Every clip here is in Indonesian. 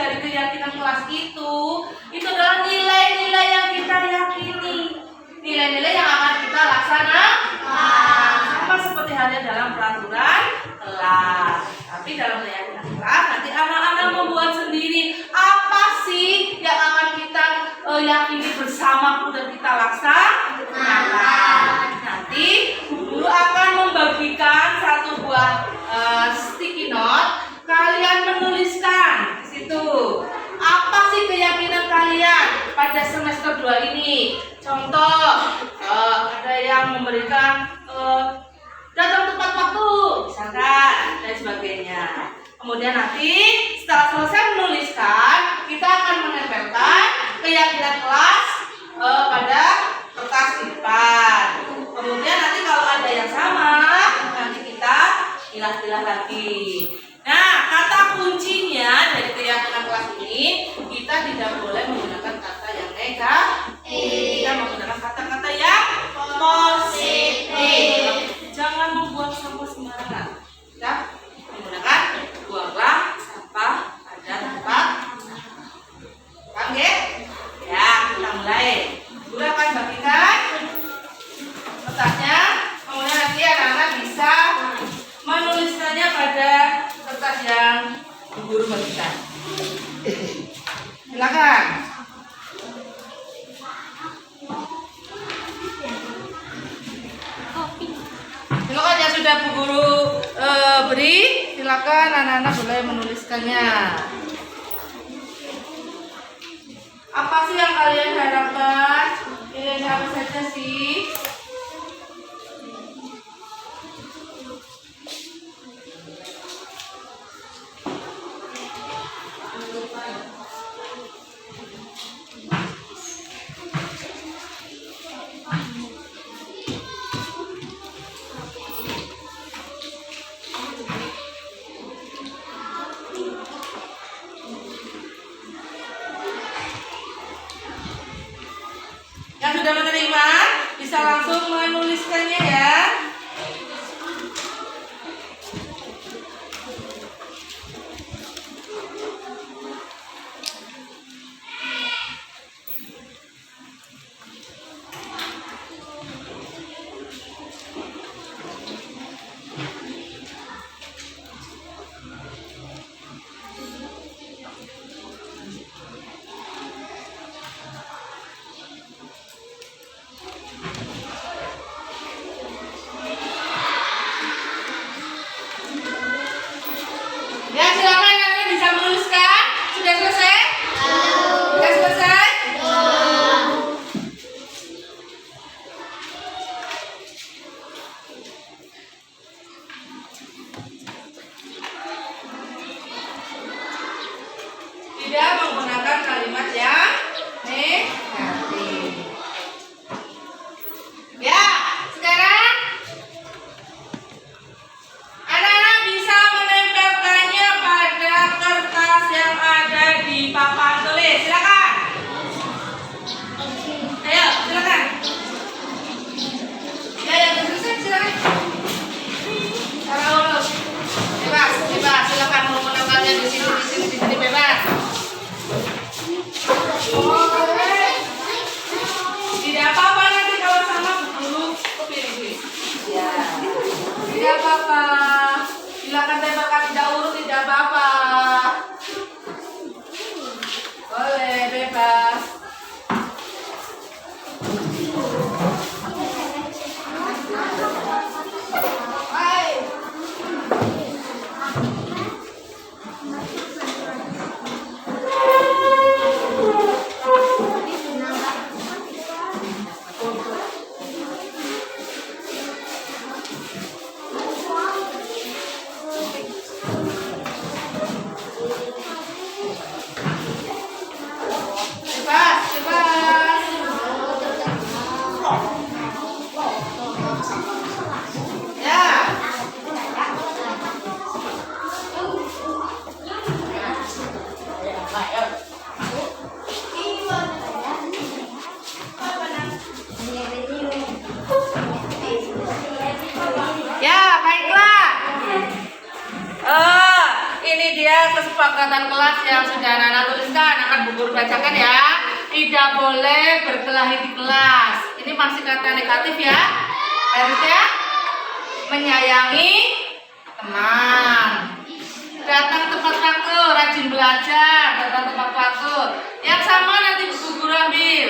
dari keyakinan kelas itu adalah nilai-nilai yang kita yakini, nilai-nilai yang akan kita laksanakan. Sama seperti halnya dalam peraturan kelas. Tapi dalam keyakinan kelas nanti anak-anak membuat sendiri apa sih yang akan kita yakini bersama dan kita laksanakan. Nanti guru akan membagikan satu buah sticky note. Kalian menuliskan di situ apa sih keyakinan kalian pada semester 2 ini. Contoh, ada yang memberikan datang tepat waktu, misalkan, dan sebagainya. Kemudian nanti setelah selesai menuliskan, kita akan menempelkan keyakinan kelas pada kertas di depan. Kemudian nanti kalau ada yang sama, nanti kita pilah-pilah lagi. Nah, kata kuncinya dari keyakinan kelas ini, kita tidak boleh menggunakan kata yang negatif. Kita menggunakan kata-kata yang positif. Jangan membuang sampah sembarangan. Kita menggunakan buanglah sampah pada tempat. Paham ya? Ya, kita mulai. Guru akan bagikan kertasnya, kemudian nanti anak-anak bisa menuliskannya pada kertas yang guru bagikan. Silakan. Silakan yang sudah Bu Guru beri, silakan anak-anak boleh menuliskannya. Apa sih yang kalian harapkan? Nilainya apa saja sih? Yang sudah menerima bisa langsung menuliskannya ya. Tidak menggunakan kalimat yang negatif. Ya, sekarang anak-anak bisa menempelkannya pada kertas yang ada di papan tulis. Silakan. Ayo, silakan. Ya, yang selesai silakan. Taruh. Bebas, silakan mau menempelkannya di sini bebas. Tidak apa-apa nanti kalau sama guru pilih. Ya. Tidak apa-apa. Silakan tempelkan tidak urut tidak apa-apa. Boleh bebas. kesepakatan kelas yang sudah anak tuliskan akan Bu Guru bacakan ya. Tidak boleh berkelahi di kelas. Ini masih kata negatif ya. Harusnya menyayangi teman. Datang tepat waktu, rajin belajar, datang tepat waktu. Yang sama nanti Bu Guru ambil.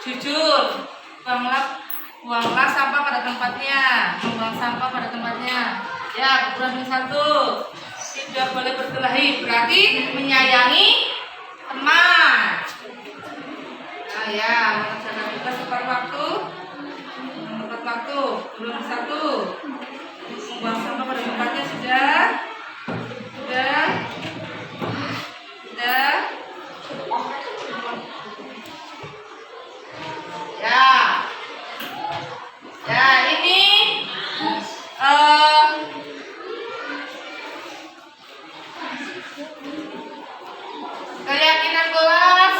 Jujur, buanglah sampah pada tempatnya, membuang sampah pada tempatnya. Ya, Bu Guru ambil 1. Tidak boleh berkelahi, berarti menyayangi teman. Nah ya, mengerjakan tugas tepat waktu. Tepat waktu, belum 1. Membuang sampah pada tempatnya sudah. Sudah. Ya, ini keyakinan kelas.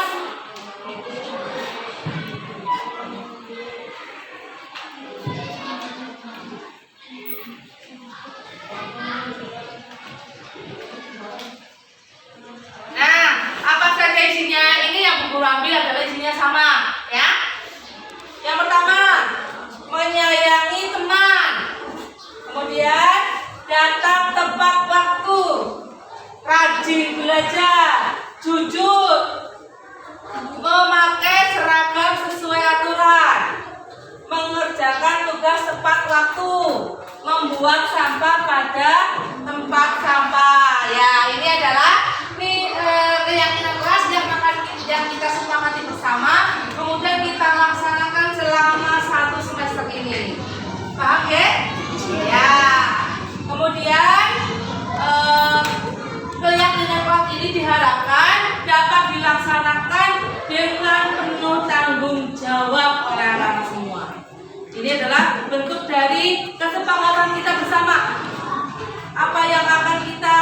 Nah, apa saja isinya? Ini yang Bu Guru ambil adalah isinya sama, ya. Yang pertama, menyayangi teman. Kemudian, datang tepat waktu. Rajin belajar, jujur, memakai seragam sesuai aturan, mengerjakan tugas tepat waktu, membuang sampah pada tempat sampah. Ya, ini adalah keyakinan kelas yang kita sepakati bersama, kemudian kita laksanakan selama 1 semester ini. Paham ya? Ya. Kemudian keyakinan kelas ini diharapkan dapat dilaksanakan dengan penuh tanggung jawab oleh anak-anak semua. Ini adalah bentuk dari kesepakatan kita bersama. Apa yang akan kita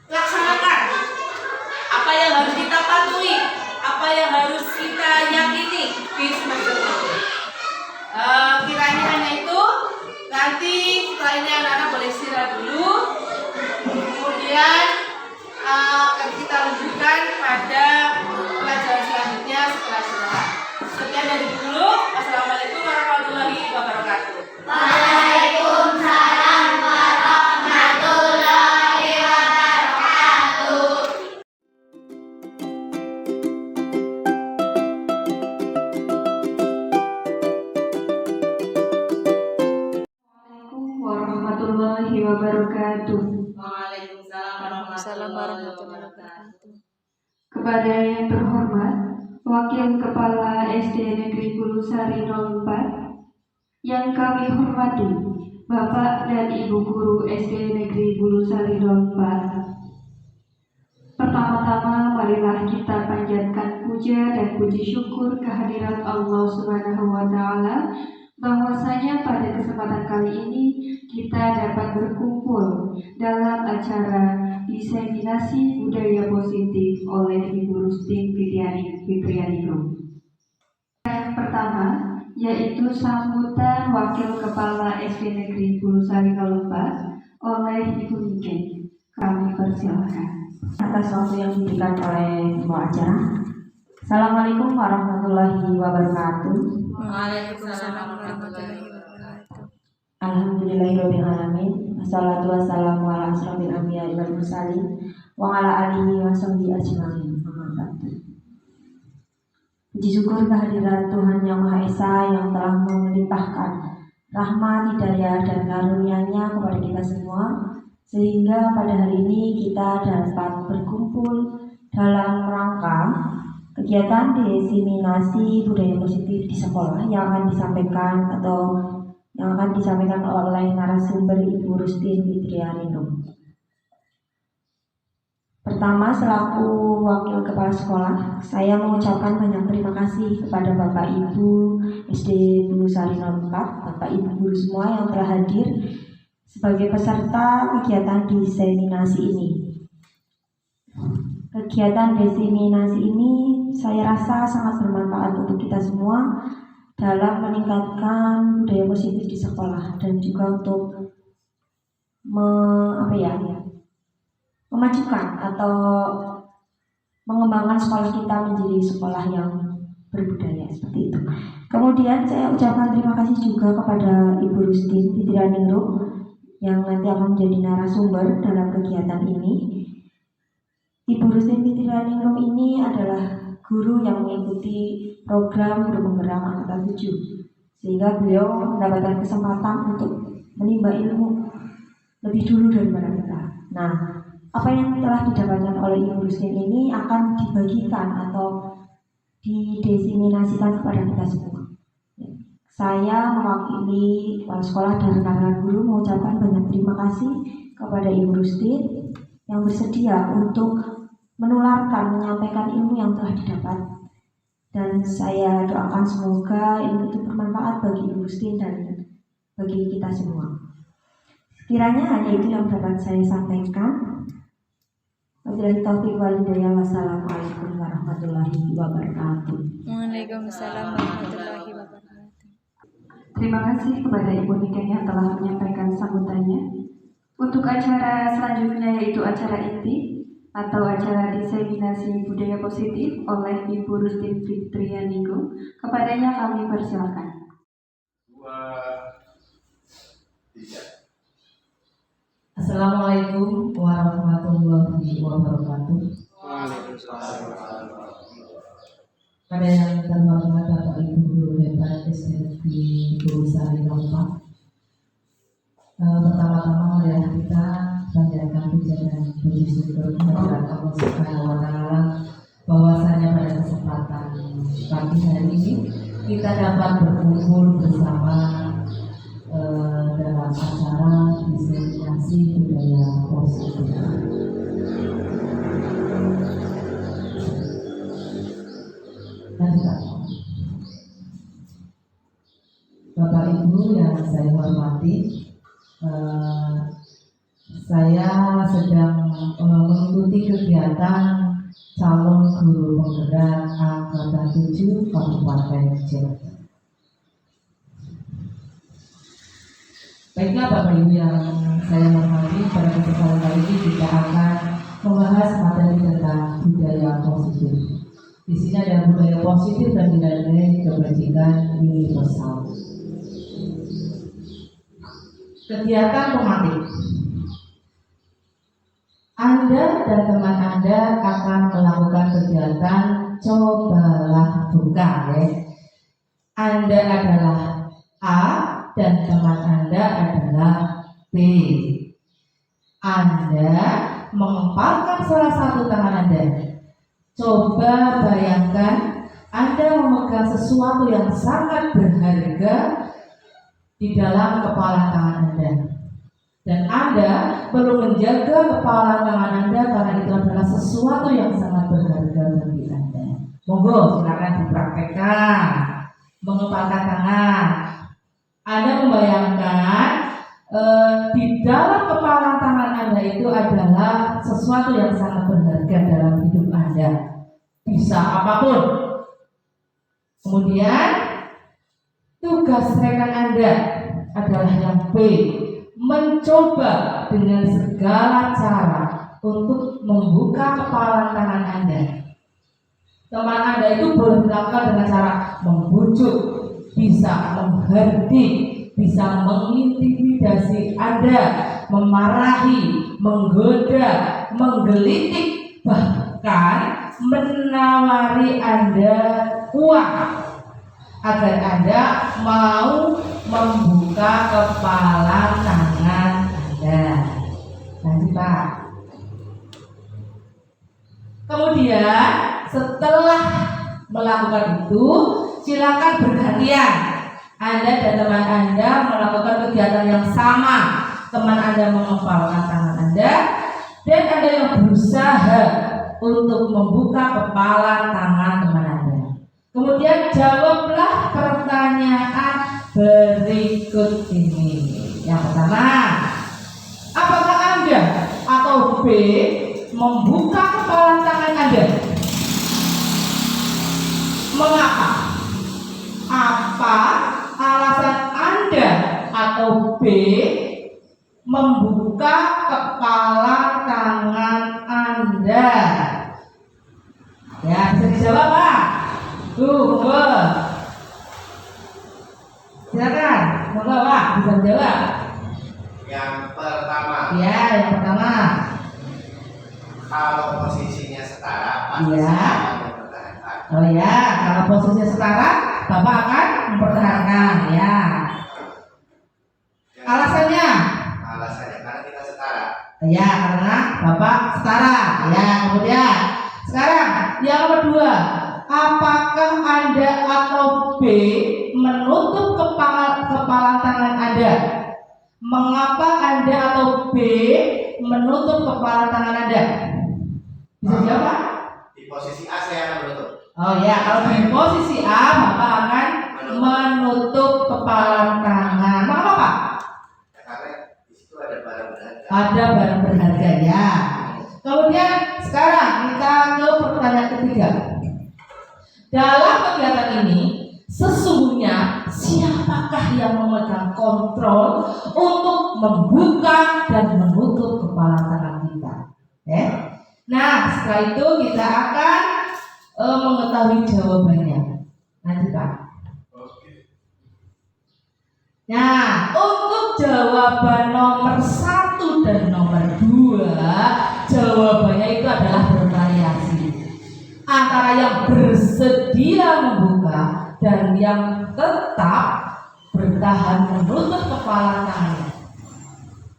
laksanakan, apa yang harus kita patuhi, apa yang harus kita yakini di semester ini. Kiranya hanya itu. Nanti setelah ini anak-anak boleh istirahat dulu. Kemudian akan kita lanjutkan pada pelajaran selanjutnya setelah istirahat. Sekian dari dulu. Wassalamualaikum warahmatullahi wabarakatuh. Waalaikumsalam warahmatullahi wabarakatuh. Warahmatullahi wabarakatuh. Waalaikumsalam warahmatullahi wabarakatuh. Kepada yang terhormat Wakil Kepala SD Negeri Bulusari 04, yang kami hormati Bapak dan Ibu Guru SD Negeri Bulusari 04. Pertama-tama marilah kita panjatkan puja dan puji syukur kehadirat Allah Subhanahu wa Ta'ala, bahwasanya pada kesempatan kali ini kita dapat berkumpul dalam acara diseminasi budaya positif oleh Ibu Rustin Fitriani Group. Yang pertama yaitu sambutan Wakil Kepala SD Negeri Bulusari 04 oleh Ibu Nike. Kami persilahkan Atas waktu yang diberikan oleh pembawa acara. Assalamualaikum warahmatullahi wabarakatuh. Waalaikumsalam warahmatullahi wabarakatuh. Alhamdulillahirrahmanirrahim. Wassalatu wassalamu ala asrofil anbiya'i wal mursalin wa ala alihi wa sahbihi ajma'in. Puji syukur kehadirat Tuhan Yang Maha Esa yang telah melimpahkan rahmat, hidayah, dan karunia-Nya kepada kita semua, sehingga pada hari ini kita dapat berkumpul dalam rangka kegiatan diseminasi budaya positif di sekolah yang akan disampaikan oleh narasumber Ibu Rustin Fitriani. Pertama, selaku Wakil Kepala Sekolah, saya mengucapkan banyak terima kasih kepada Bapak Ibu SD Bulusari 04, Bapak Ibu guru semua yang telah hadir sebagai peserta kegiatan diseminasi ini. Kegiatan diseminasi ini saya rasa sangat bermanfaat untuk kita semua dalam meningkatkan budaya positif di sekolah dan juga untuk memajukan atau mengembangkan sekolah kita menjadi sekolah yang berbudaya seperti itu. Kemudian saya ucapkan terima kasih juga kepada Ibu Rustin Fitrianingrum yang nanti akan menjadi narasumber dalam kegiatan ini. Ibu Rustin Fitrianingrum ini adalah guru yang mengikuti program Guru Penggerak Angkatan 7, sehingga beliau mendapatkan kesempatan untuk menimba ilmu lebih dulu daripada kita. Nah, apa yang telah didapatkan oleh Ibu Rustin ini akan dibagikan atau didiseminasikan kepada kita semua. Saya mewakili kepala sekolah dan rekan-rekan guru mengucapkan banyak terima kasih kepada Ibu Rustin yang bersedia untuk menularkan, menyampaikan ilmu yang telah didapat. Dan saya doakan semoga ilmu itu bermanfaat bagi Ibu Rustin dan bagi kita semua. Kiranya hanya itu yang dapat saya sampaikan. Wabillahi taufiq wal hidayah. Wassalamualaikum warahmatullahi wabarakatuh. Waalaikumsalam warahmatullahi wabarakatuh. Terima kasih kepada Ibu Niken yang telah menyampaikan sambutannya. Untuk acara selanjutnya yaitu acara inti atau acara diseminasi budaya positif oleh Ibu Rustin Fitrianingrum. Kepadanya kami persilakan. 2, 3. Assalamualaikum warahmatullahi wabarakatuh. Waalaikumsalam. Pada yang terhormat Bapak Ibu Guru Hebat SDN Guru Sari Lompat, pertama-tama marilah kita panjatkan puja dan puji syukur kehadirat Allah Subhanahu wa Ta'ala bahwasanya pada kesempatan pagi hari ini kita dapat berkumpul bersama dalam acara diseminasi budaya positif. Bapak Ibu yang saya hormati, saya sedang mengikuti kegiatan calon guru penggerak Angkatan 7 Kabupaten Cirebon. Baiklah Bapak Ibu yang saya hormati, pada kesempatan kali ini kita akan membahas materi tentang budaya positif. Di sini ada budaya positif dan nilai-nilai kebajikan universal. Kegiatan tematik. Anda dan teman Anda akan melakukan kegiatan cobalah buka ya. Anda adalah A dan teman Anda adalah B. Anda mengepalkan salah satu tangan Anda. Coba bayangkan Anda memegang sesuatu yang sangat berharga di dalam kepala tangan Anda. Dan Anda perlu menjaga kepala tangan Anda karena itu adalah sesuatu yang sangat berharga bagi Anda. Monggo silakan dipraktekkan. Mengepalkan tangan. Anda membayangkan di dalam kepala tangan Anda itu adalah sesuatu yang sangat berharga dalam hidup Anda. Bisa apapun. Kemudian tugas rekan Anda adalah yang B, mencoba dengan segala cara untuk membuka kepala tangan Anda. Teman Anda itu boleh melakukan dengan cara membujuk, bisa menghardik, bisa mengintimidasi Anda, memarahi, menggoda, menggelitik, bahkan menawari Anda uang agar Anda mau membuka kepala tangan Anda. Lanjut Pak. Kemudian setelah melakukan itu, silakan bergantian. Anda dan teman Anda melakukan kegiatan yang sama. Teman Anda mengepalkan tangan Anda, dan Anda yang berusaha untuk membuka kepala tangan teman Anda. Kemudian jawablah pertanyaan berikut ini. Yang pertama, apakah Anda atau B membuka kepala tangan Anda? Mengapa? Apa alasan Anda atau B membuka kepala tangan Anda. Ya, bisa dijawab Pak? Tuh, monggo. Silakan, monggo Pak, bisa jawab. Yang pertama, Ya, yang pertama. kalau posisinya setara, pasti Iya. saya akan mempertahankan. Oh ya, kalau posisinya setara, Bapak akan mempertahankan. Ya. Alasannya? Alasannya karena kita setara. Ya, karena Bapak setara. Ya, kemudian sekarang yang kedua, apakah Anda atau B menutup kepala tangan Anda? Mengapa Anda atau B menutup kepala tangan Anda? Bisa jawab Pak? Di posisi A saya akan menutup. Oh ya, kalau di posisi A, Bapak akan menutup kepala tangan. Mengapa Pak? Ya, karena di situ ada barang berharga. Ada barang berharga ya. Kemudian sekarang kita ke pertanyaan ketiga. Dalam kegiatan ini sesungguhnya siapakah yang memegang kontrol untuk membuka dan menutup kepala tangan kita? Nah, setelah itu kita akan mengetahui jawabannya. Nanti Pak. Nah, untuk jawaban nomor 1 dan nomor 2, jawabannya itu adalah bervariasi antara yang bersedia membuka dan yang tetap bertahan menutup kepala tangannya.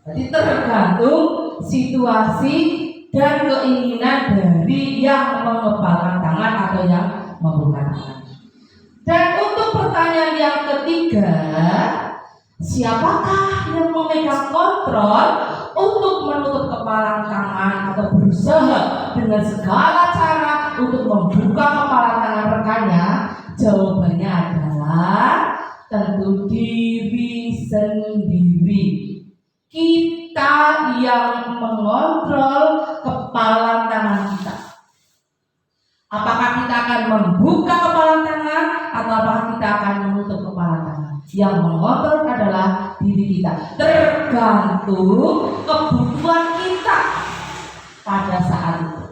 Jadi tergantung situasi dan keinginan dari yang mengepalkan tangan atau yang membuka tangan. Dan untuk pertanyaan yang ketiga, siapakah yang memegang kontrol untuk menutup kepala tangan atau berusaha dengan segala cara untuk membuka kepala tangan rekannya? Jawabannya adalah tentu diri sendiri. Kita yang mengontrol kepala tangan kita. Apakah kita akan membuka kepala tangan atau apakah kita akan menutup kepala tangan? Yang mengontrol adalah diri kita. Tergantung kebutuhan kita pada saat itu.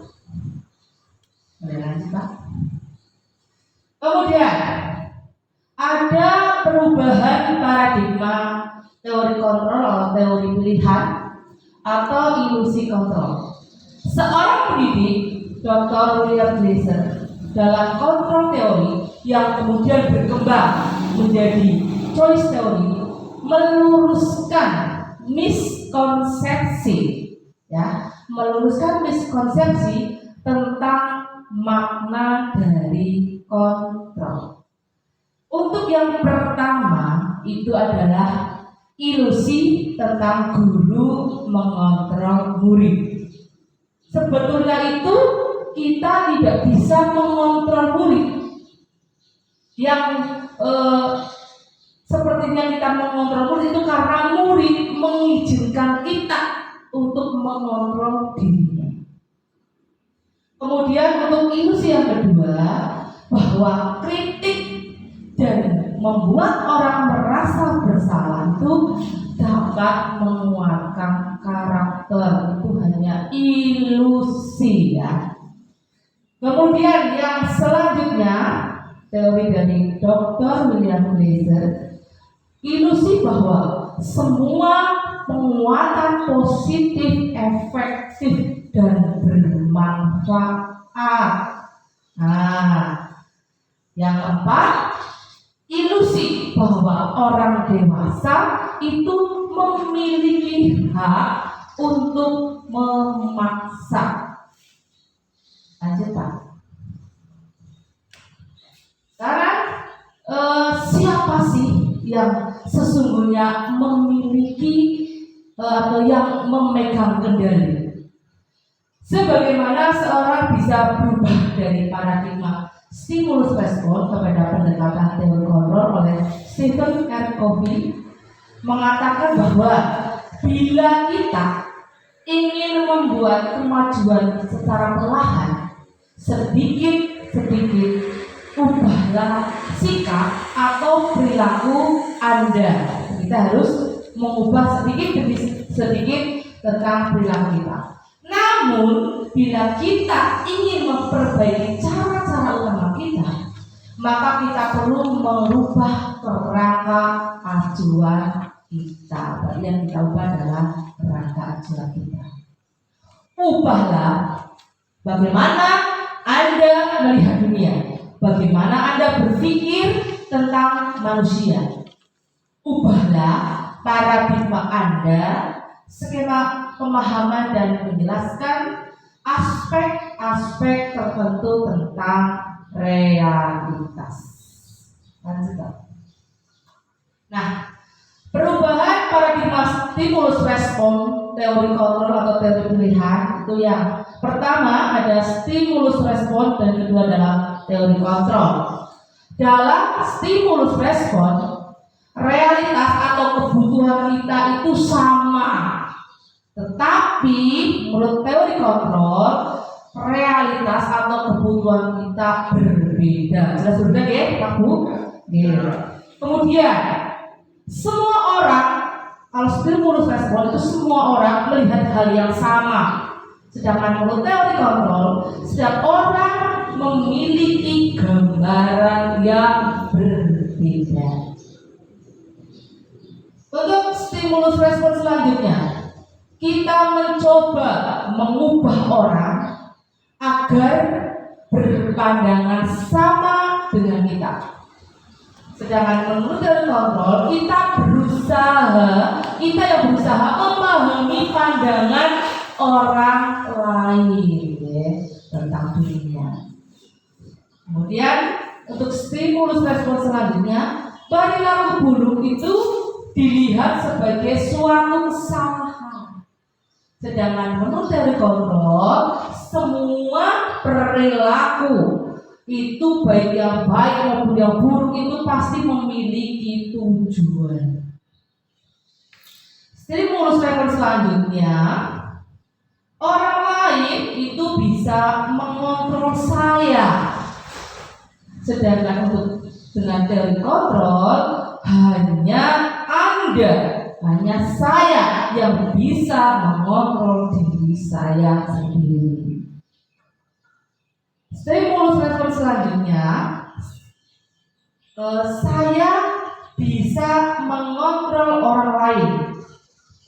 Boleh lanjut Pak? Kemudian ada perubahan paradigma teori kontrol atau teori pilihan atau ilusi kontrol. Seorang pendidik Dr. William Glasser dalam kontrol teori yang kemudian berkembang menjadi choice teori meluruskan miskonsepsi tentang makna dari kontrol. Untuk yang pertama itu adalah ilusi tentang guru mengontrol murid. Sebetulnya itu kita tidak bisa mengontrol murid. Yang sepertinya kita mengontrol murid itu karena murid mengizinkan kita untuk mengontrol dirinya. Kemudian untuk ilusi yang kedua, bahwa kritik dan membuat orang merasa bersalah itu dapat menguatkan karakter. Itu hanya ilusi ya. Kemudian yang selanjutnya teori dari Dr. William Glasser, ilusi bahwa semua penguatan positif, efektif dan bermanfaat. Nah, yang keempat, ilusi bahwa orang dewasa itu memiliki hak untuk memaksa. Lanjut Pak. Sekarang siapa sih yang sesungguhnya memiliki atau yang memegang kendali? Sebagaimana seorang bisa berubah dari paradigma stimulus respon kepada pendekatan teori kontrol oleh Stephen R. Covey mengatakan bahwa bila kita ingin membuat kemajuan secara perlahan, sedikit-sedikit ubahlah sikap atau perilaku Anda. Kita harus mengubah sedikit demi sedikit tentang perilaku kita. Namun, bila kita ingin memperbaiki cara-cara utama kita, maka kita perlu merubah kerangka acuan kita. Berarti yang kita ubah adalah kerangka acuan kita. Ubahlah bagaimana Anda melihat dunia, bagaimana Anda berpikir tentang manusia. Ubahlah paradigma Anda, skema pemahaman dan menjelaskan aspek-aspek tertentu tentang realitas. Lanjutkan. Nah, perubahan paradigma stimulus respon, teori kontrol atau teori pilihan itu yang pertama ada stimulus respon dan kedua adalah teori kontrol. Dalam stimulus respon, realitas atau kebutuhan kita itu sama, tetapi menurut teori kontrol realitas atau kebutuhan kita berbeda. Jelas berbeda ya, Pak Bu? Kemudian semua orang, kalau stimulus respon itu semua orang melihat hal yang sama. Sedangkan menurut teori kontrol, setiap orang memiliki gambaran yang berbeda. Untuk stimulus respon selanjutnya, kita mencoba mengubah orang agar berpandangan sama dengan kita. Sedangkan menurut teori kontrol, kita yang berusaha memahami pandangan orang lain ya, tentang dunia. Kemudian untuk stimulus respon selanjutnya, perilaku buruk itu dilihat sebagai suatu kesalahan. Sedangkan menurut teori kontrol, semua perilaku itu baik yang baik maupun yang buruk itu pasti memiliki tujuan. Stimulus respon selanjutnya, orang lain itu bisa mengontrol saya. Sedangkan untuk dengan teori kontrol, hanya saya yang bisa mengontrol diri saya sendiri. Stimulus respon selanjutnya, saya bisa mengontrol orang lain.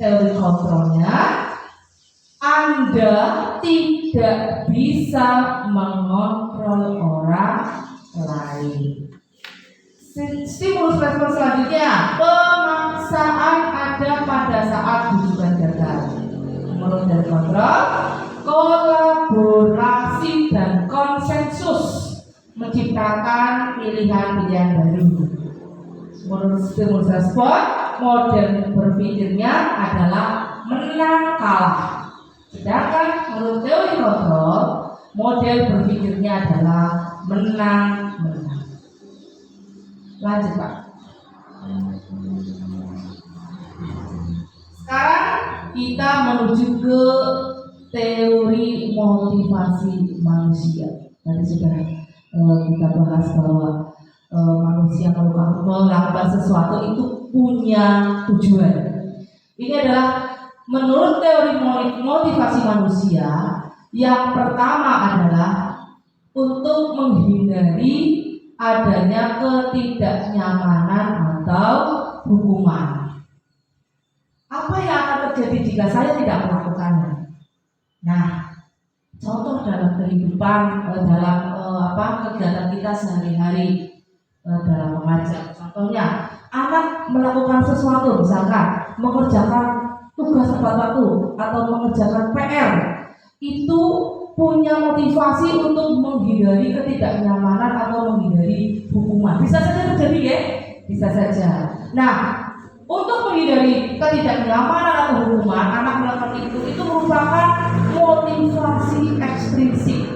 Teori kontrolnya, Anda tidak bisa mengontrol orang lain. Stimulus respon selanjutnya, pemaksaan ada pada saat bujukan gagal. Menurut teori kontrol, kolaborasi dan konsensus menciptakan pilihan-pilihan baru. Menurut stimulus respon, model berpikirnya adalah menang kalah. Sedangkan menurut teori kontrol, model berpikirnya adalah menang-menang. Lanjut Pak. Sekarang kita menuju ke teori motivasi manusia. Tadi sudah kita bahas bahwa manusia melakukan sesuatu itu punya tujuan. Ini adalah menurut teori motivasi manusia, yang pertama adalah untuk menghindari adanya ketidaknyamanan atau hukuman. Apa yang akan terjadi jika saya tidak melakukannya? Nah, contoh dalam kehidupan, dalam kegiatan kita sehari-hari, dalam mengajar. Contohnya, anak melakukan sesuatu, misalkan mengerjakan tugas tepat waktu atau mengerjakan PR, itu punya motivasi untuk menghindari ketidaknyamanan atau menghindari hukuman. Bisa saja terjadi ya, bisa saja. Nah, untuk menghindari ketidaknyamanan atau hukuman, anak melakukan itu merupakan motivasi ekstrinsik.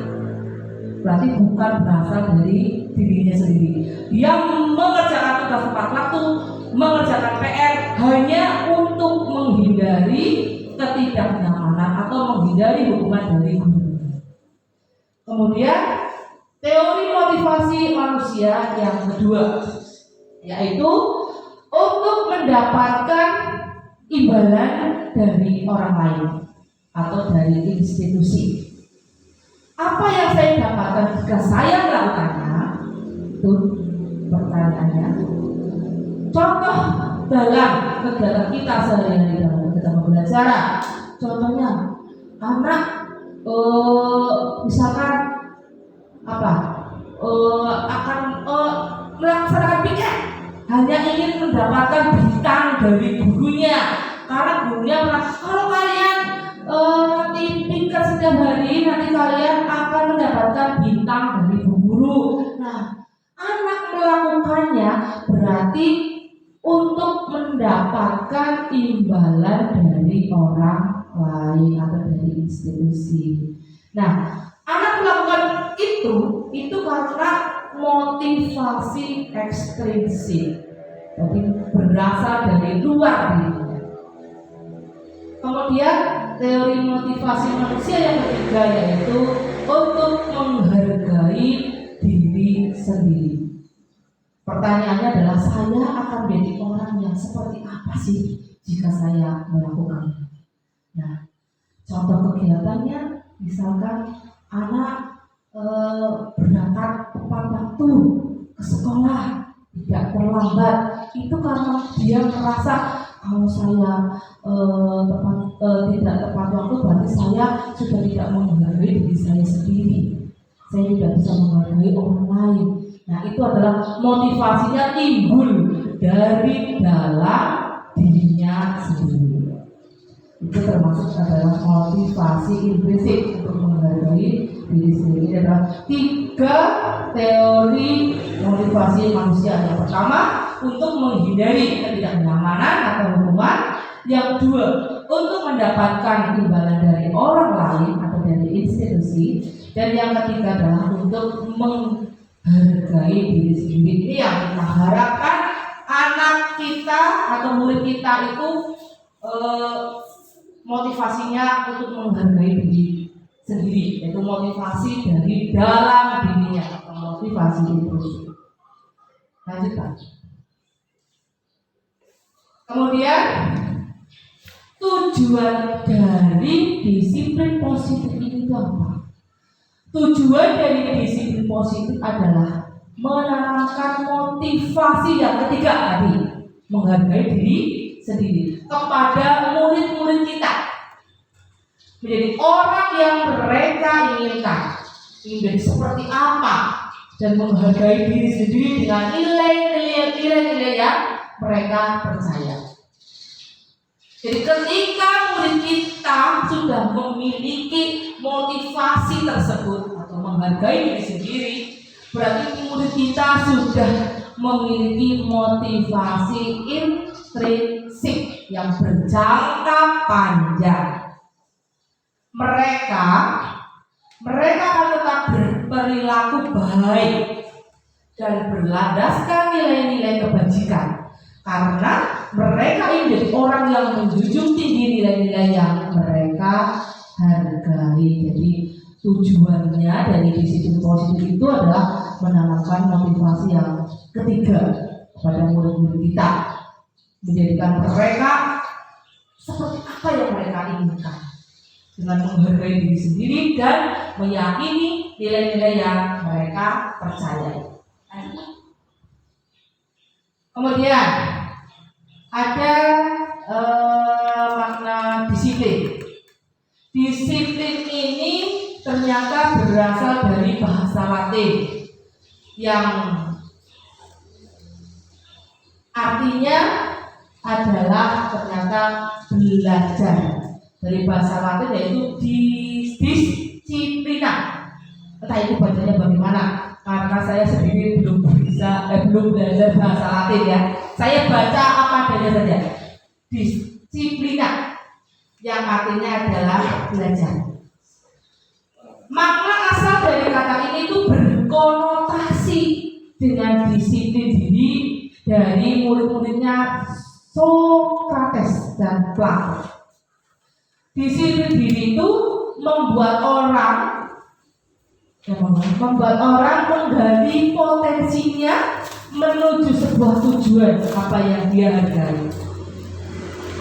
Berarti bukan berasal dari dirinya sendiri. Dia mengerjakan tugas tepat waktu, mengerjakan PR hanya untuk menghindari ketidaknyamanan atau menghindari hukuman dari guru. Kemudian teori motivasi manusia yang kedua, yaitu untuk mendapatkan imbalan dari orang lain atau dari institusi. Apa yang saya dapatkan jika saya melakukannya? Itu pertanyaannya. Contoh dalam kegiatan kita sehari-hari dalam kegiatan pembelajaran. Contohnya, anak misalkan akan melaksanakan piket, hanya ingin mendapatkan bintang dari gurunya, karena gurunya kalau kalian nanti piket setiap hari, nanti kalian akan mendapatkan bintang dari bu guru. Nah, anak melakukannya berarti untuk mendapatkan imbalan dari orang lain atau dari institusi. Nah, anak melakukan itu karena motivasi ekstrinsik, jadi berasal dari luar dirinya. Kemudian teori motivasi manusia yang ketiga yaitu untuk menghargai diri sendiri. Pertanyaannya adalah, saya akan menjadi orang yang seperti apa sih jika saya melakukannya? Nah, contoh kegiatannya misalkan anak berangkat tepat waktu ke sekolah, tidak terlambat. Itu karena dia merasa kalau saya tidak tepat waktu berarti saya sudah tidak menghargai diri saya sendiri. Saya tidak bisa menghargai orang lain. Nah, itu adalah motivasinya timbul dari dalam dirinya sendiri. Itu termasuk adalah motivasi intrinsik untuk menghargai diri sendiri. Adalah 3 teori motivasi manusia. Yang pertama, untuk menghindari ketidaknyamanan atau hukuman. Yang kedua, untuk mendapatkan imbalan dari orang lain atau dari institusi. Dan yang ketiga adalah untuk menghargai diri sendiri. Ini yang kita harapkan anak kita atau murid kita itu motivasinya untuk menghargai diri sendiri, yaitu motivasi dari dalam dirinya atau motivasi itu. Lanjutkan. Kemudian tujuan dari disiplin positif ini apa? Tujuan dari disiplin positif adalah menanamkan motivasi yang ketiga tadi, menghargai diri sendiri kepada murid-murid kita, menjadi orang yang mereka inginkan, ingin jadi seperti apa, dan menghargai diri sendiri dengan nilai-nilai yang mereka percaya. Jadi ketika murid kita sudah memiliki motivasi tersebut atau menghargai diri sendiri, berarti murid kita sudah memiliki motivasi intrinsik yang berjangka panjang. Mereka akan tetap berperilaku baik dan berlandaskan nilai-nilai kebajikan, karena mereka ini menjadi orang yang menjunjung tinggi nilai-nilai yang mereka hargai. Jadi tujuannya dari disiplin positif itu adalah menanamkan motivasi yang ketiga pada murid-murid kita, menjadikan mereka seperti apa yang mereka inginkan dengan menghargai diri sendiri dan meyakini nilai-nilai yang mereka percayai. Kemudian ada makna disiplin. Disiplin ini ternyata berasal dari bahasa Latin yang artinya adalah ternyata belajar. Dari bahasa Latin yaitu disiplina. Entah itu bacanya bagaimana, karena saya sendiri belum belajar bahasa Latin ya. Saya baca apa adanya saja. Disiplina yang artinya adalah belajar. Makna asal dari kata ini itu berkonotasi dengan disiplin diri dari murid-muridnya Sokrates dan Plato. Disiplin diri itu membuat orang menggali potensinya menuju sebuah tujuan apa yang dia hargai.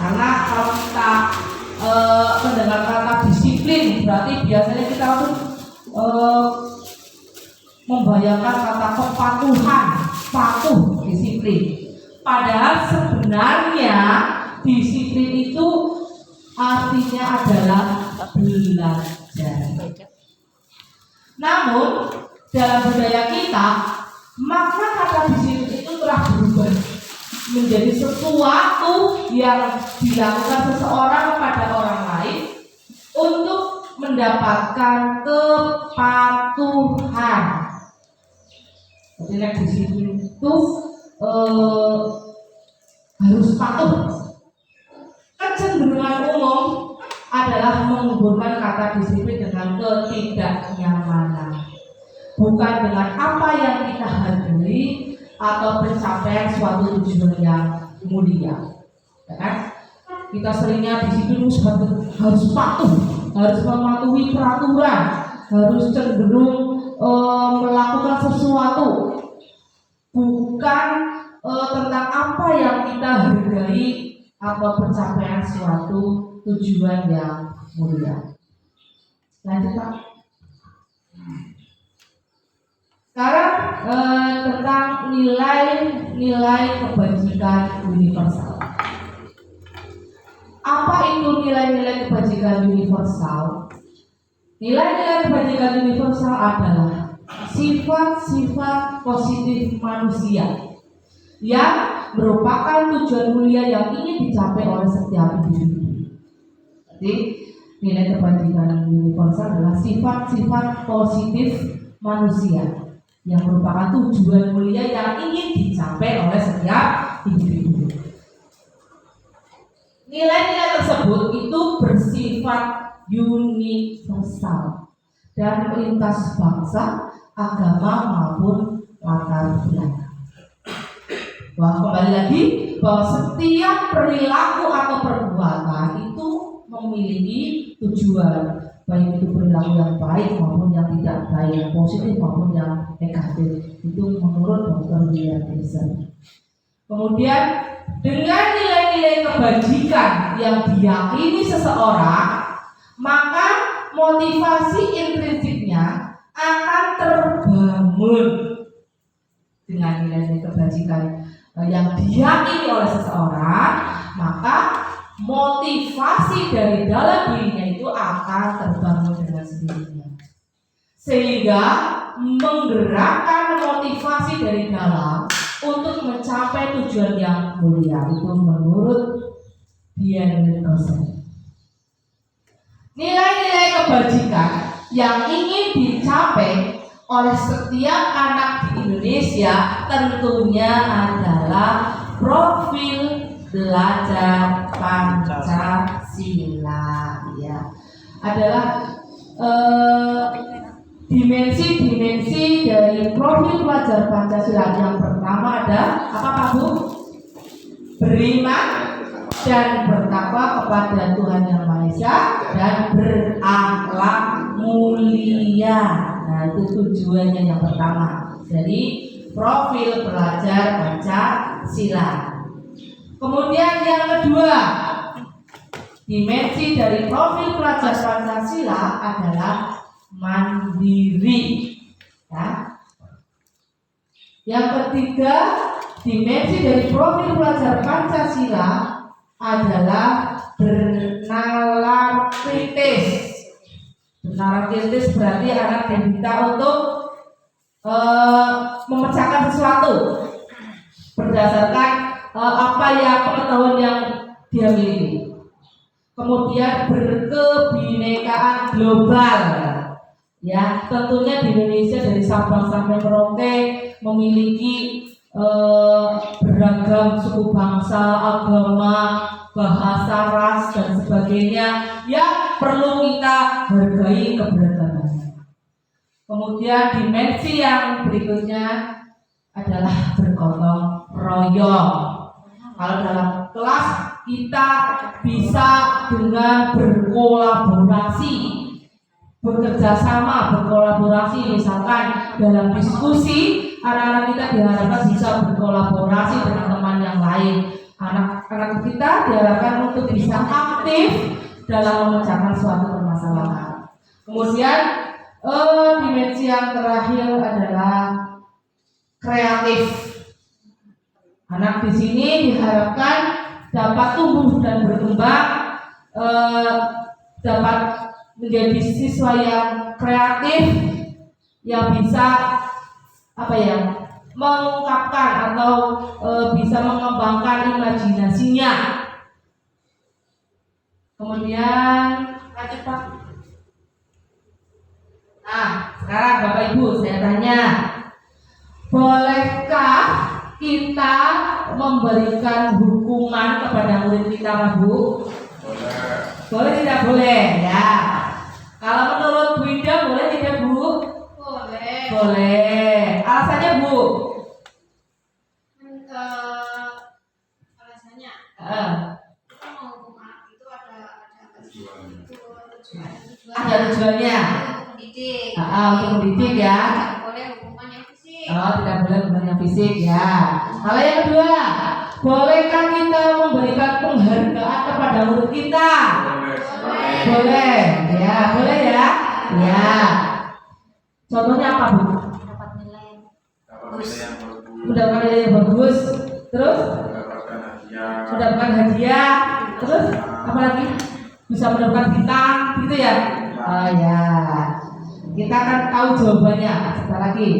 Karena kalau kita mendengar kata disiplin, berarti biasanya kita langsung membayangkan kata kepatuhan, patuh, disiplin. Padahal sebenarnya disiplin itu artinya adalah belajar. Namun dalam budaya kita, makna kata disiplin itu telah berubah menjadi sesuatu yang dilakukan seseorang kepada orang lain untuk mendapatkan kepatuhan. Jadi disiplin itu harus patuh. Kecenderungan umum adalah menghubungkan kata disiplin dengan ketidaknyamanan, bukan dengan apa yang kita hargai atau pencapaian suatu tujuan yang mulia. Ya kan? Kita seringnya disiplin harus patuh, harus mematuhi peraturan, harus cenderung melakukan sesuatu, bukan tentang apa yang kita hargai atau pencapaian suatu tujuan yang mulia. Lanjut Pak. Sekarang tentang nilai kebajikan universal. Apa itu nilai-nilai kebajikan universal? Nilai-nilai kebajikan universal adalah sifat-sifat positif manusia yang merupakan tujuan mulia yang ingin dicapai oleh setiap individu. Jadi nilai kebajikan universal adalah sifat-sifat positif manusia yang merupakan tujuan mulia yang ingin dicapai oleh setiap individu. Nilai-nilai tersebut itu bersifat universal dan lintas bangsa, agama maupun latar belakang. Wah, kembali lagi bahwa setiap perilaku atau perbuatan itu memiliki tujuan, baik itu perilaku yang baik maupun yang tidak baik, yang positif maupun yang negatif. Itu menurut Dr. William Gibson. Kemudian dengan nilai-nilai kebajikan yang diyakini seseorang, maka motivasi intrinsiknya akan terbangun. Dengan nilai-nilai kebajikan yang diyakini oleh seseorang, maka motivasi dari dalam dirinya itu akan terbangun dengan sendirinya, sehingga menggerakkan motivasi dari dalam untuk mencapai tujuan yang mulia. Itu menurut Dian Gosen. Nilai-nilai kebajikan yang ingin dicapai oleh setiap anak di Indonesia tentunya adalah profil belajar Pancasila, ya, adalah dimensi-dimensi dari profil pelajar Pancasila. Yang pertama ada apa Pak Bu? Beriman dan bertakwa kepada Tuhan Yang Maha Esa dan berakhlak mulia. Nah, itu tujuannya yang pertama. Jadi profil pelajar Pancasila. Kemudian yang kedua, dimensi dari profil pelajar Pancasila adalah mandiri. Ya. Yang ketiga, dimensi dari profil pelajar Pancasila adalah bernalar kritis. Bernalar kritis berarti anak diminta untuk memecahkan sesuatu berdasarkan apa yang pengetahuan yang dia miliki. Kemudian berkebinekaan global. Ya, tentunya di Indonesia dari Sabang sampai Merauke memiliki beragam suku bangsa, agama, bahasa, ras dan sebagainya yang perlu kita hargai keberagamannya. Kemudian dimensi yang berikutnya adalah bergotong royong. Kalau dalam kelas kita bisa dengan berkolaborasi, bekerja sama, berkolaborasi. Misalkan dalam diskusi, anak-anak kita diharapkan bisa berkolaborasi dengan teman yang lain, Anak-anak kita diharapkan untuk bisa aktif dalam memecahkan suatu permasalahan. Kemudian dimensi yang terakhir adalah kreatif. Anak di sini diharapkan dapat tumbuh dan berkembang, dapat menjadi siswa yang kreatif, yang bisa mengungkapkan atau bisa mengembangkan imajinasinya. Kemudian lanjut Pak. Nah, sekarang Bapak Ibu saya tanya, bolehkah kita memberikan hukuman kepada murid kita, Pak Bu? Boleh tidak boleh? Ya. Kalau menurut Bu Ida boleh tidak Bu? Boleh. Boleh. Alasannya Bu? Alasannya Eh, kita mau hukum anak itu ada ada tujuannya. untuk mendidik. Untuk mendidik ya. Tidak boleh hukuman yang fisik. Tidak boleh hukuman yang fisik ya. Kalau yang kedua, bolehkah kita memberikan penghargaan kepada murid kita? Boleh. Ya, boleh ya. Ya. Contohnya apa Bu? Dapat nilai. Mendapatkan nilai yang bagus. Terus? Mendapatkan hadiah. Terus? Apa lagi? Bisa mendapatkan bintang, gitu ya? Oh ya. Kita akan tahu jawabannya sebentar lagi.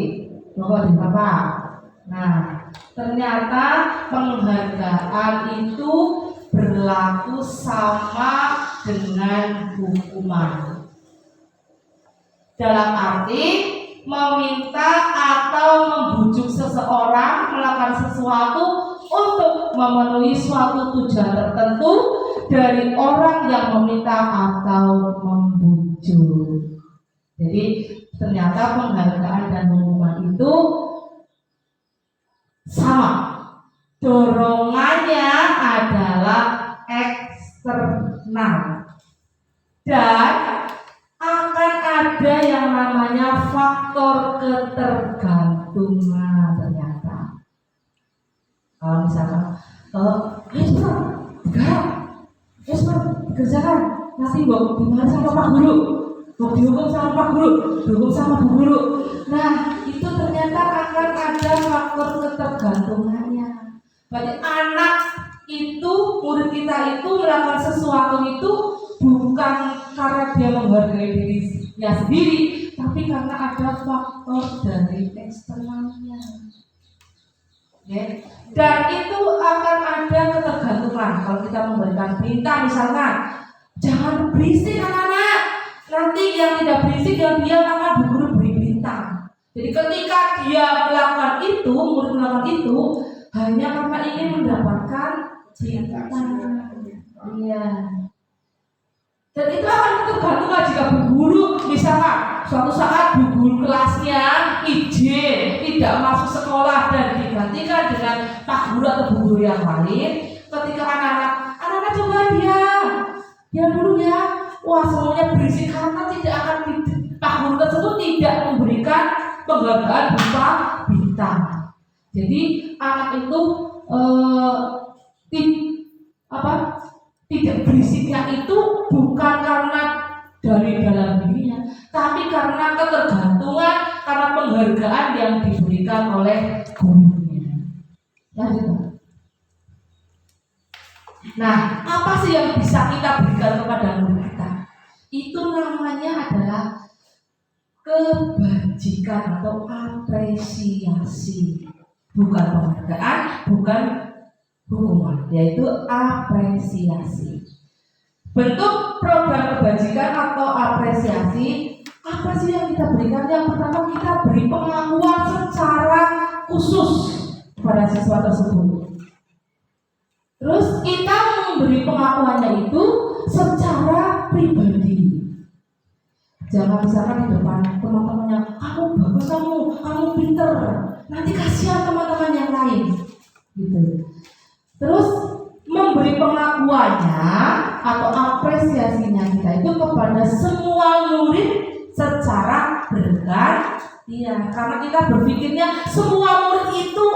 Monggo di Bapak. Nah, ternyata penghargaan itu berlaku sama dengan hukuman. Dalam arti meminta atau membujuk seseorang melakukan sesuatu untuk memenuhi suatu tujuan tertentu dari orang yang meminta atau membujuk. Jadi ternyata penghargaan dan hukuman itu sama. Dorongannya adalah eksternal dan akan ada yang namanya faktor ketergantungan ternyata. Kalau misalkan kerjakan nanti mau dimana sama Pak Guru, mau dihukum sama Pak Guru, dihukum sama Bu Guru. Nah itu ternyata akan ada faktor ketergantungannya. Berarti anak itu, murid kita itu melakukan sesuatu itu bukan karena dia menghargai dirinya sendiri, tapi karena ada faktor dari eksternalnya. Ya. Dan itu akan ada ketergantungan. Kalau kita memberikan bintang misalkan, jangan berisik anak-anak. Nanti yang tidak berisik yang dia akan Bu Guru beri bintang. Jadi ketika dia melakukan itu, murid melakukan itu hanya karena ingin mendapatkan bintang. Iya. Dan itu akan tergantung jika Bu Guru misalkan suatu saat Bu Guru kelasnya izin tidak masuk sekolah dan digantikan dengan Pak Guru atau Bu Guru yang lain. Ketika anak-anak coba diam dulu ya. Wah semuanya berisik karena tidak akan Pak Guru tersebut tidak memberikan penghargaan berupa bintang. Jadi anak itu tidak berisiknya itu bukan karena dari dalam dirinya, tapi karena ketergantungan, karena penghargaan yang diberikan oleh gurunya. Ya, gitu. Nah, apa sih yang bisa kita berikan kepada murid kita? Itu namanya adalah kebajikan atau apresiasi, bukan penghargaan, bukan hukuman, yaitu apresiasi. Bentuk program kebajikan atau apresiasi, apa sih yang kita berikan? Yang pertama, kita beri pengakuan secara khusus kepada siswa tersebut. Terus kita memberi pengakuannya itu secara pribadi. Jangan misalkan di depan teman-temannya, kamu bagus, kamu pinter, nanti kasihan teman-teman yang lain, gitu. Terus memberi pengakuannya atau apresiasinya kita itu kepada semua murid secara bergantian. Karena kita berpikirnya semua murid itu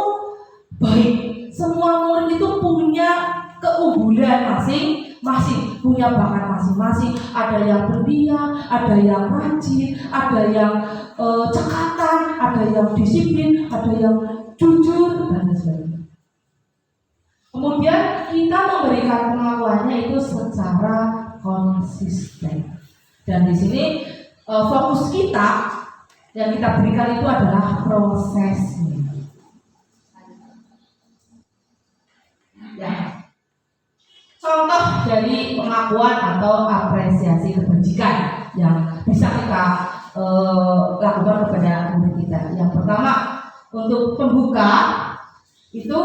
baik, Semua murid itu punya keunggulan masing-masing, punya bakat masing-masing. Ada yang pendiam, ada yang rajin, ada yang cekatan, ada yang disiplin, ada yang jujur, dan sebagainya. Kemudian kita memberikan pengakuannya itu secara konsisten. Dan di sini fokus kita yang kita berikan itu adalah prosesnya. Ya. Contoh dari pengakuan atau apresiasi kebajikan yang bisa kita lakukan kepada murid kita. Yang pertama, untuk pembuka itu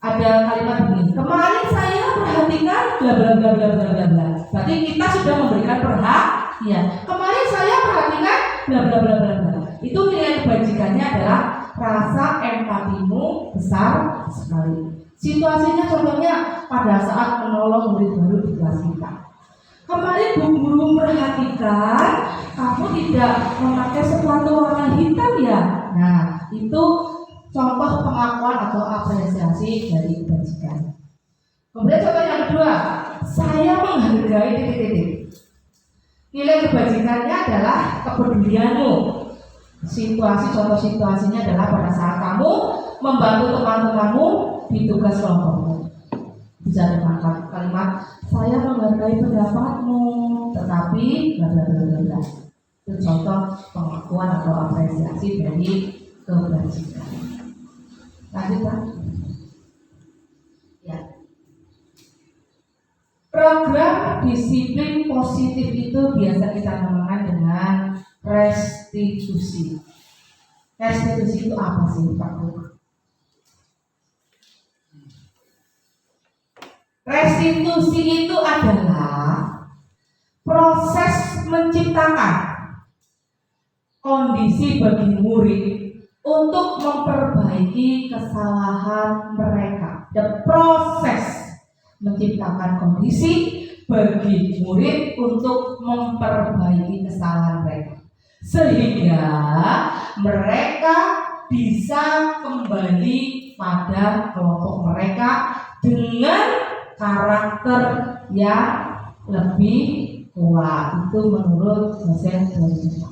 ada kalimat begini. Kemarin saya perhatikan bla bla bla bla bla bla bla. Berarti kita sudah memberikan perhatian. Kemarin saya perhatikan bla bla bla bla bla. Itu nilai kebajikannya adalah rasa empatimu besar sekali. Situasinya contohnya pada saat menolong murid baru di kelas kita. Kemarin Bu Guru memperhatikan kamu tidak memakai sepatu warna hitam ya. Nah, itu contoh pengakuan atau apresiasi dari kebajikan. Kemudian contoh yang kedua, saya menghargai titik-titik. Nilai kebajikannya adalah kepedulianmu. Contoh situasinya adalah pada saat kamu membantu teman-temanmu di tugas kelompokmu. Bisa dengan kalimat saya menghargai pendapatmu, tetapi bla bla bla bla bla. Itu contoh pengakuan atau apresiasi dari kebajikan. Lanjut Pak. Ya. Program disiplin positif itu biasa kita namakan dengan restitusi. Restitusi itu apa sih Pak? Restitusi itu adalah proses menciptakan kondisi bagi murid untuk memperbaiki kesalahan mereka. The proses menciptakan kondisi bagi murid untuk memperbaiki kesalahan mereka, sehingga mereka bisa kembali pada kelompok mereka dengan karakter yang lebih kuat. Itu menurut dosen kita.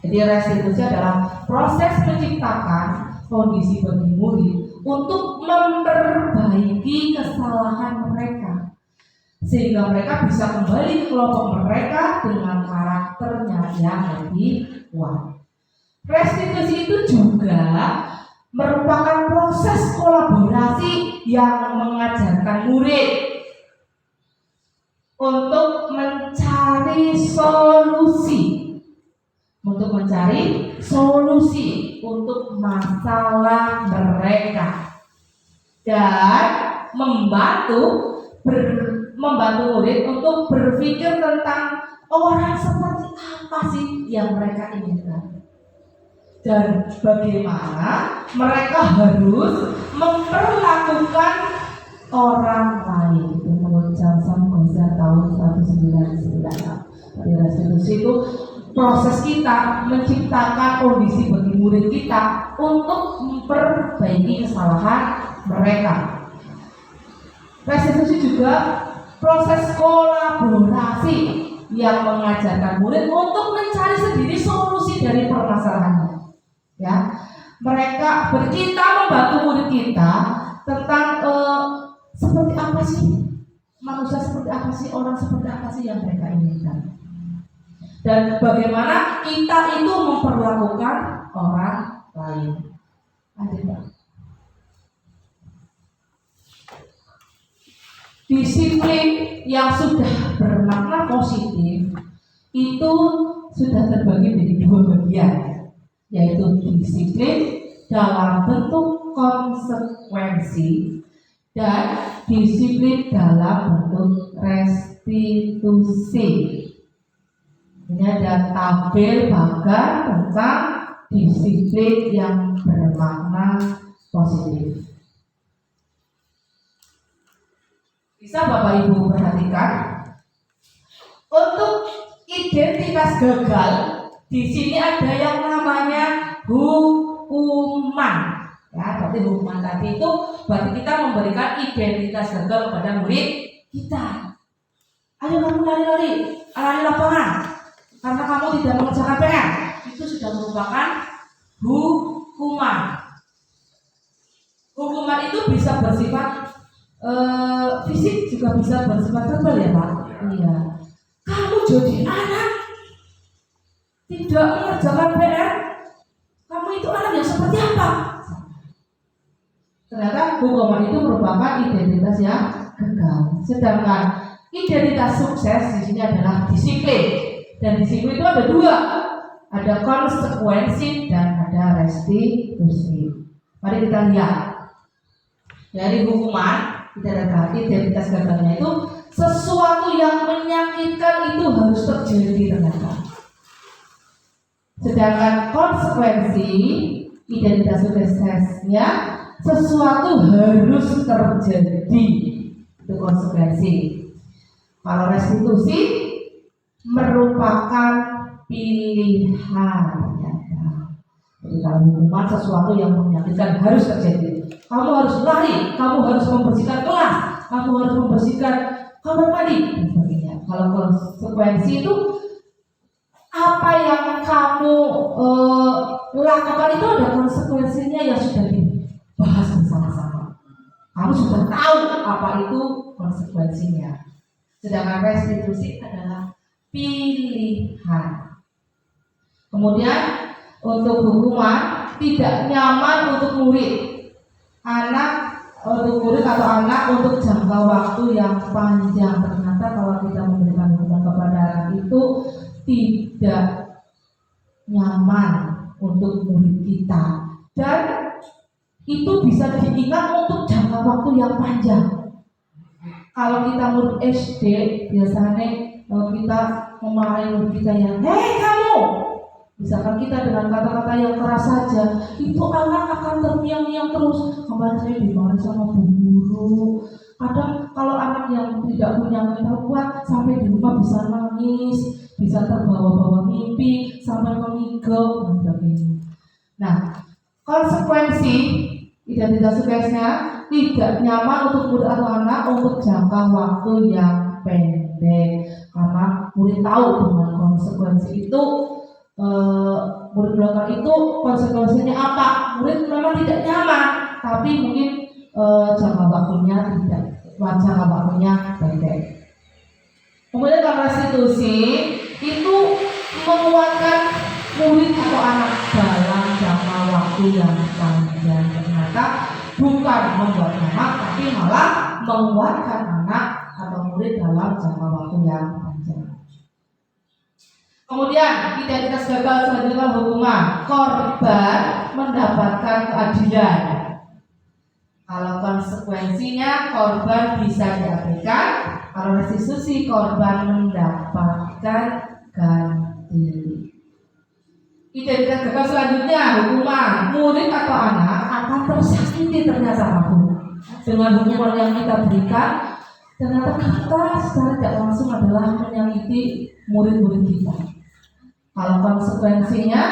Jadi restitusi adalah proses menciptakan kondisi bagi murid untuk memperbaiki kesalahan mereka, sehingga mereka bisa kembali ke kelompok mereka dengan karakternya yang lebih kuat. Restitusi itu juga merupakan proses kolaborasi yang mengajarkan murid untuk mencari solusi untuk masalah mereka dan membantu murid untuk berpikir tentang orang seperti apa sih yang mereka inginkan dan bagaimana mereka harus memperlakukan orang lain. Itu menurut Johnson Goza tahun 1996. Jadi restitusi itu proses kita menciptakan kondisi bagi murid kita untuk memperbaiki kesalahan mereka. Restitusi juga proses kolaborasi yang mengajarkan murid untuk mencari sendiri solusi dari permasalahannya. Ya, kita membantu murid kita tentang seperti apa sih manusia, seperti apa sih orang, seperti apa sih yang mereka inginkan, dan bagaimana kita itu memperlakukan orang lain. Lanjut Pak. Disiplin yang sudah bermakna positif itu sudah terbagi menjadi dua bagian, yaitu disiplin dalam bentuk konsekuensi dan disiplin dalam bentuk restitusi. Ini ada tabel bagan tentang disiplin yang bermakna positif. Bisa Bapak Ibu perhatikan, untuk identitas gagal di sini ada yang namanya hukuman. Ya, berarti hukuman tadi itu berarti kita memberikan identitas gagal kepada murid kita. Ayo kamu lari lapangan karena kamu tidak mengerjakan PR. Itu sudah merupakan hukuman. Hukuman itu bisa bersifat fisik, juga bisa bersifat verbal ya Pak. Iya. Kamu jadi anak tidak mengerjakan PR, kamu itu anak yang seperti apa? Ternyata hukuman itu merupakan identitas yang gagal. Sedangkan identitas sukses di sini adalah disiplin. Dan disiplin itu ada dua, ada konsekuensi dan ada restitusi. Mari kita lihat dari hukuman. Kita lihat identitas gagalnya itu sesuatu yang menyakitkan itu harus terjadi ternyata. Sedangkan konsekuensi identitas suksesnya sesuatu harus terjadi, itu konsekuensi. Kalau restitusi merupakan pilihan. Jadi kalau hukuman sesuatu yang menyakitkan harus terjadi. Kamu harus lari, kamu harus membersihkan kelas, kamu harus membersihkan kamar mandi dan sebagainya. Kalau konsekuensi itu apa yang kamu lakukan itu ada konsekuensinya yang sudah dibahas bersama-sama. Kamu sudah tahu apa itu konsekuensinya. Sedangkan restitusi adalah pilihan. Kemudian untuk hukuman tidak nyaman untuk murid. Untuk murid atau anak untuk jangka waktu yang panjang. Ternyata kalau kita memberikan hukuman kepada anak itu tidak nyaman untuk murid kita, dan itu bisa diingat untuk jangka waktu yang panjang. Kalau kita murid SD, biasanya kita memarahi murid kita yang, hei kamu, misalkan kita dengan kata-kata yang keras saja, itu anak akan terngiang-ngiang terus. Kemarin saya dimarahi sama bu guru. Kadang kalau anak yang tidak punya mental kuat sampai di rumah bisa nangis, bisa terbawa-bawa mimpi, sampai mengigau dan sebagainya. Nah, konsekuensi identitas suksesnya tidak nyaman untuk murid atau anak untuk jangka waktu yang pendek, karena murid tahu dengan konsekuensi itu. Murid melakukan itu konsekuensinya apa? Murid memang tidak nyaman, tapi mungkin jangka waktunya pendek. Kemudian kalau restitusi itu menguatkan murid atau anak dalam jangka waktu yang panjang. Ternyata bukan membuat anak, tapi malah menguatkan anak atau murid dalam jangka waktu yang panjang. Kemudian identitas gagal selanjutnya hukuman. Korban mendapatkan keadilan. Kalau konsekuensinya korban bisa diabaikan, kalau restitusi korban mendapatkan ganti. Identitas gagal selanjutnya hukuman. Murid atau anak akan tersakiti ternyata dengan hukuman yang kita berikan. Ternyata kita secara tidak langsung adalah menyakiti murid-murid kita. Kalau konsekuensinya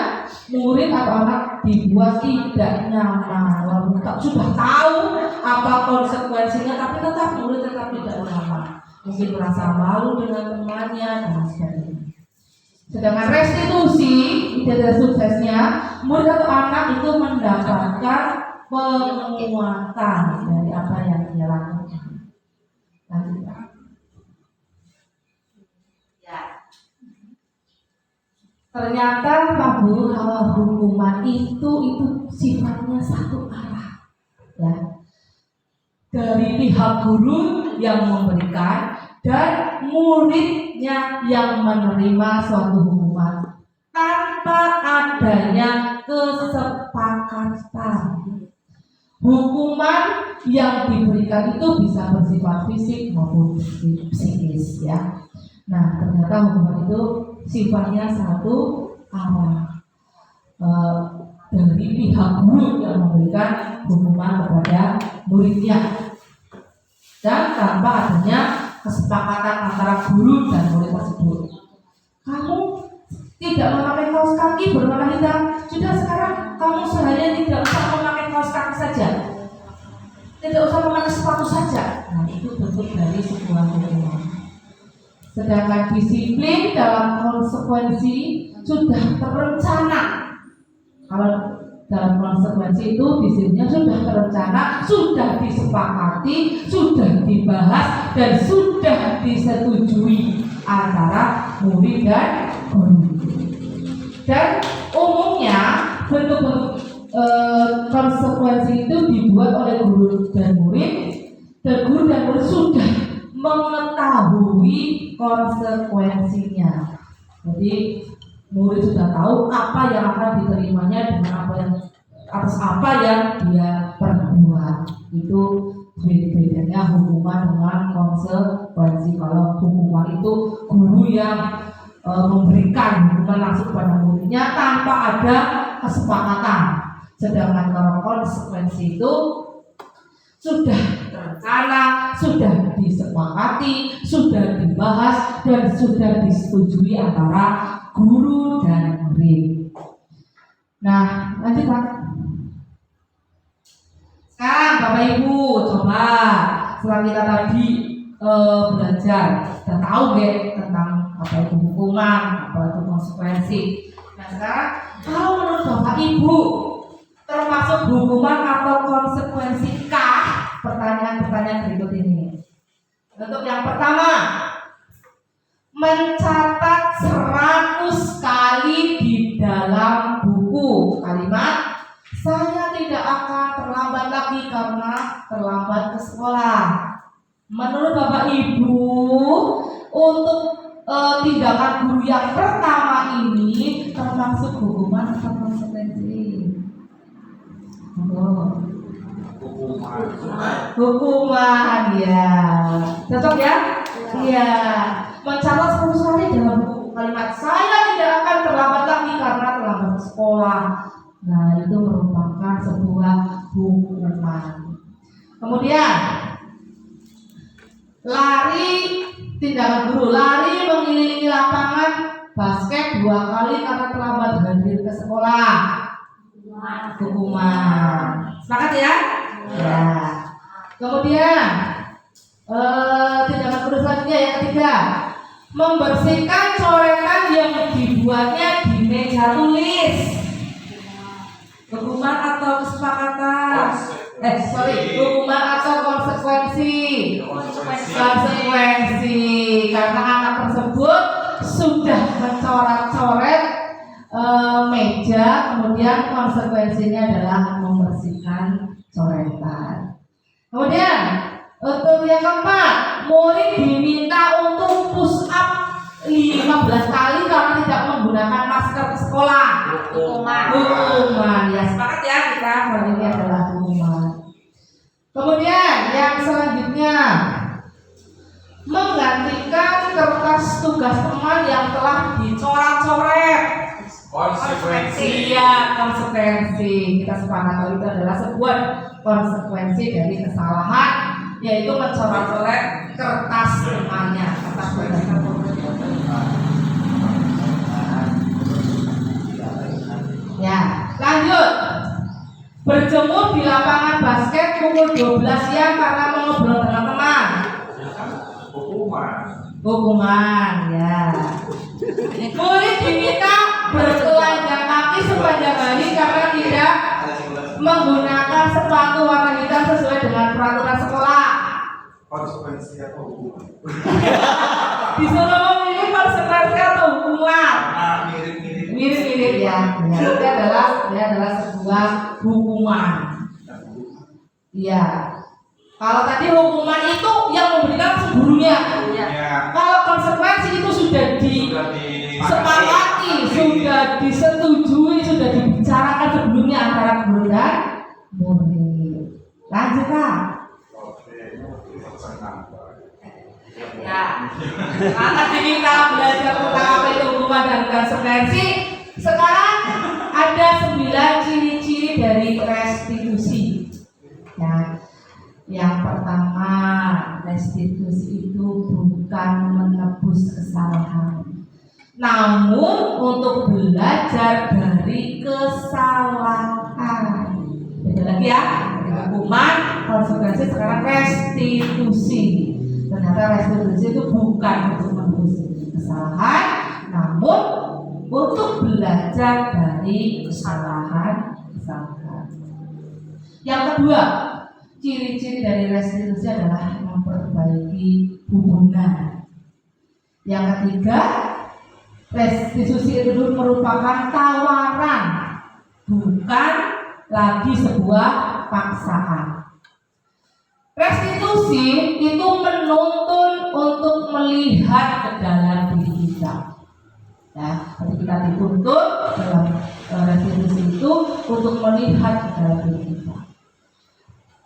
murid atau anak dibuat tidak nyaman, walaupun sudah tahu apa konsekuensinya, tapi tetap murid tetap tidak nyaman. Mungkin merasa malu dengan temannya dan sebagainya. Sedangkan restitusi identitas suksesnya murid atau anak itu mendapatkan penguatan dari apa yang dia lakukan. Lanjutkan. Ternyata Pak Bu, kalau hukuman itu sifatnya satu arah, ya, dari pihak guru yang memberikan dan muridnya yang menerima suatu hukuman tanpa adanya kesepakatan. Hukuman yang diberikan itu bisa bersifat fisik maupun psikis, ya. Nah, ternyata hukuman itu sifatnya satu arah, dari pihak guru yang memberikan hukuman kepada muridnya, dan tanpa adanya kesepakatan antara guru dan murid tersebut. Kamu tidak memakai kaos kaki berwarna hitam, sudah sekarang kamu seharian tidak usah memakai kaos kaki saja. Nah, itu bentuk dari sebuah hukuman. Sedangkan disiplin dalam konsekuensi sudah terencana. Kalau dalam konsekuensi itu disiplinnya sudah terencana, sudah disepakati, sudah dibahas, dan sudah disetujui antara murid dan guru. Dan umumnya bentuk-bentuk konsekuensi itu dibuat oleh guru dan murid, dan guru dan murid sudah mengetahui konsekuensinya. Jadi murid sudah tahu apa yang akan diterimanya dengan apa yang atas apa yang dia perbuat. Itu beda-bedanya hukuman dengan konsekuensi. Kalau hukuman itu guru yang memberikan hukuman langsung pada muridnya tanpa ada kesepakatan. Sedangkan kalau konsekuensi itu sudah terencana, sudah disepakati, sudah dibahas, dan sudah disetujui antara guru dan murid. Nah, lanjut Pak. Sekarang Bapak Ibu coba setelah kita tadi belajar, sudah tahu deh tentang apa itu hukuman, apa itu konsekuensi. Nah sekarang kalau menurut Bapak Ibu termasuk hukuman atau konsekuensi kah? Pertanyaan-pertanyaan berikut ini. Untuk yang pertama, mencatat 100 kali di dalam buku kalimat saya tidak akan terlambat lagi karena terlambat ke sekolah. Menurut Bapak Ibu, untuk tindakan guru yang pertama ini termasuk hukuman atau konsekuensi? Hukuman ya. Cocok ya? Iya. Mencatat 100 kali dalam buku kalimat saya tidak akan terlambat lagi karena terlambat ke sekolah. Nah, itu merupakan sebuah hukuman. Kemudian lari, tindakan guru lari mengelilingi lapangan basket 2 kali karena terlambat hadir ke sekolah. Hukuman. Sepakat ya? Ya. Kemudian tindakan guru selanjutnya yang ketiga, membersihkan coretan yang dibuatnya di meja tulis. Hukuman atau kesepakatan? Hukuman atau konsekuensi? Konsekuensi. Karena anak tersebut sudah mencoret-coret meja, kemudian konsekuensinya adalah membersihkan coretan. Kemudian untuk yang keempat, murid diminta untuk push up 15 kali karena tidak menggunakan masker ke sekolah. Hukuman. Ya, sepakat ya kita bahwa ini adalah hukuman. Kemudian yang selanjutnya, menggantikan kertas tugas teman yang telah dicoret-coret. Konsekuensi. Iya, konsekuensi. Kita sepakat bahwa itu adalah sebuah konsekuensi dari kesalahan, yaitu mencoret-coret kertas temannya, kertas tugas teman. Ya, lanjut. Berjemur di lapangan basket pukul 12 siang karena mengobrol dengan teman. Hukuman, ya. Murid diminta bertelanjang kaki sepanjang hari karena tidak menggunakan sepatu warna hitam sesuai dengan peraturan sekolah. Konsekuensi atau hukuman? Disuruh memilih konsekuensi atau hukuman? Mirip-mirip ya. Ini adalah sebuah hukuman. Iya. Kalau tadi hukuman itu yang memberikan gurunya. Kalau konsekuensi itu sudah disepakati, sudah disetujui, sudah dibicarakan sebelumnya antara guru dan murid. Lanjut Kak. Ya. Nah, tadi kita belajar tentang apa itu hukuman dan konsekuensi. Sekarang ada 9 ciri-ciri dari restitusi. Ya. Yang pertama, restitusi itu bukan menebus kesalahan, namun untuk belajar dari kesalahan. Beda lagi ya, hukuman konsekuensi sekarang restitusi. Ternyata restitusi itu bukan untuk menebus kesalahan, namun untuk belajar dari kesalahan. Yang kedua, ciri-ciri dari restitusi adalah memperbaiki hubungan. Yang ketiga, restitusi itu merupakan tawaran, bukan lagi sebuah paksaan. Restitusi itu menuntun untuk melihat ke dalam diri kita. Ya, kita dituntut dalam restitusi itu untuk melihat ke dalam diri kita.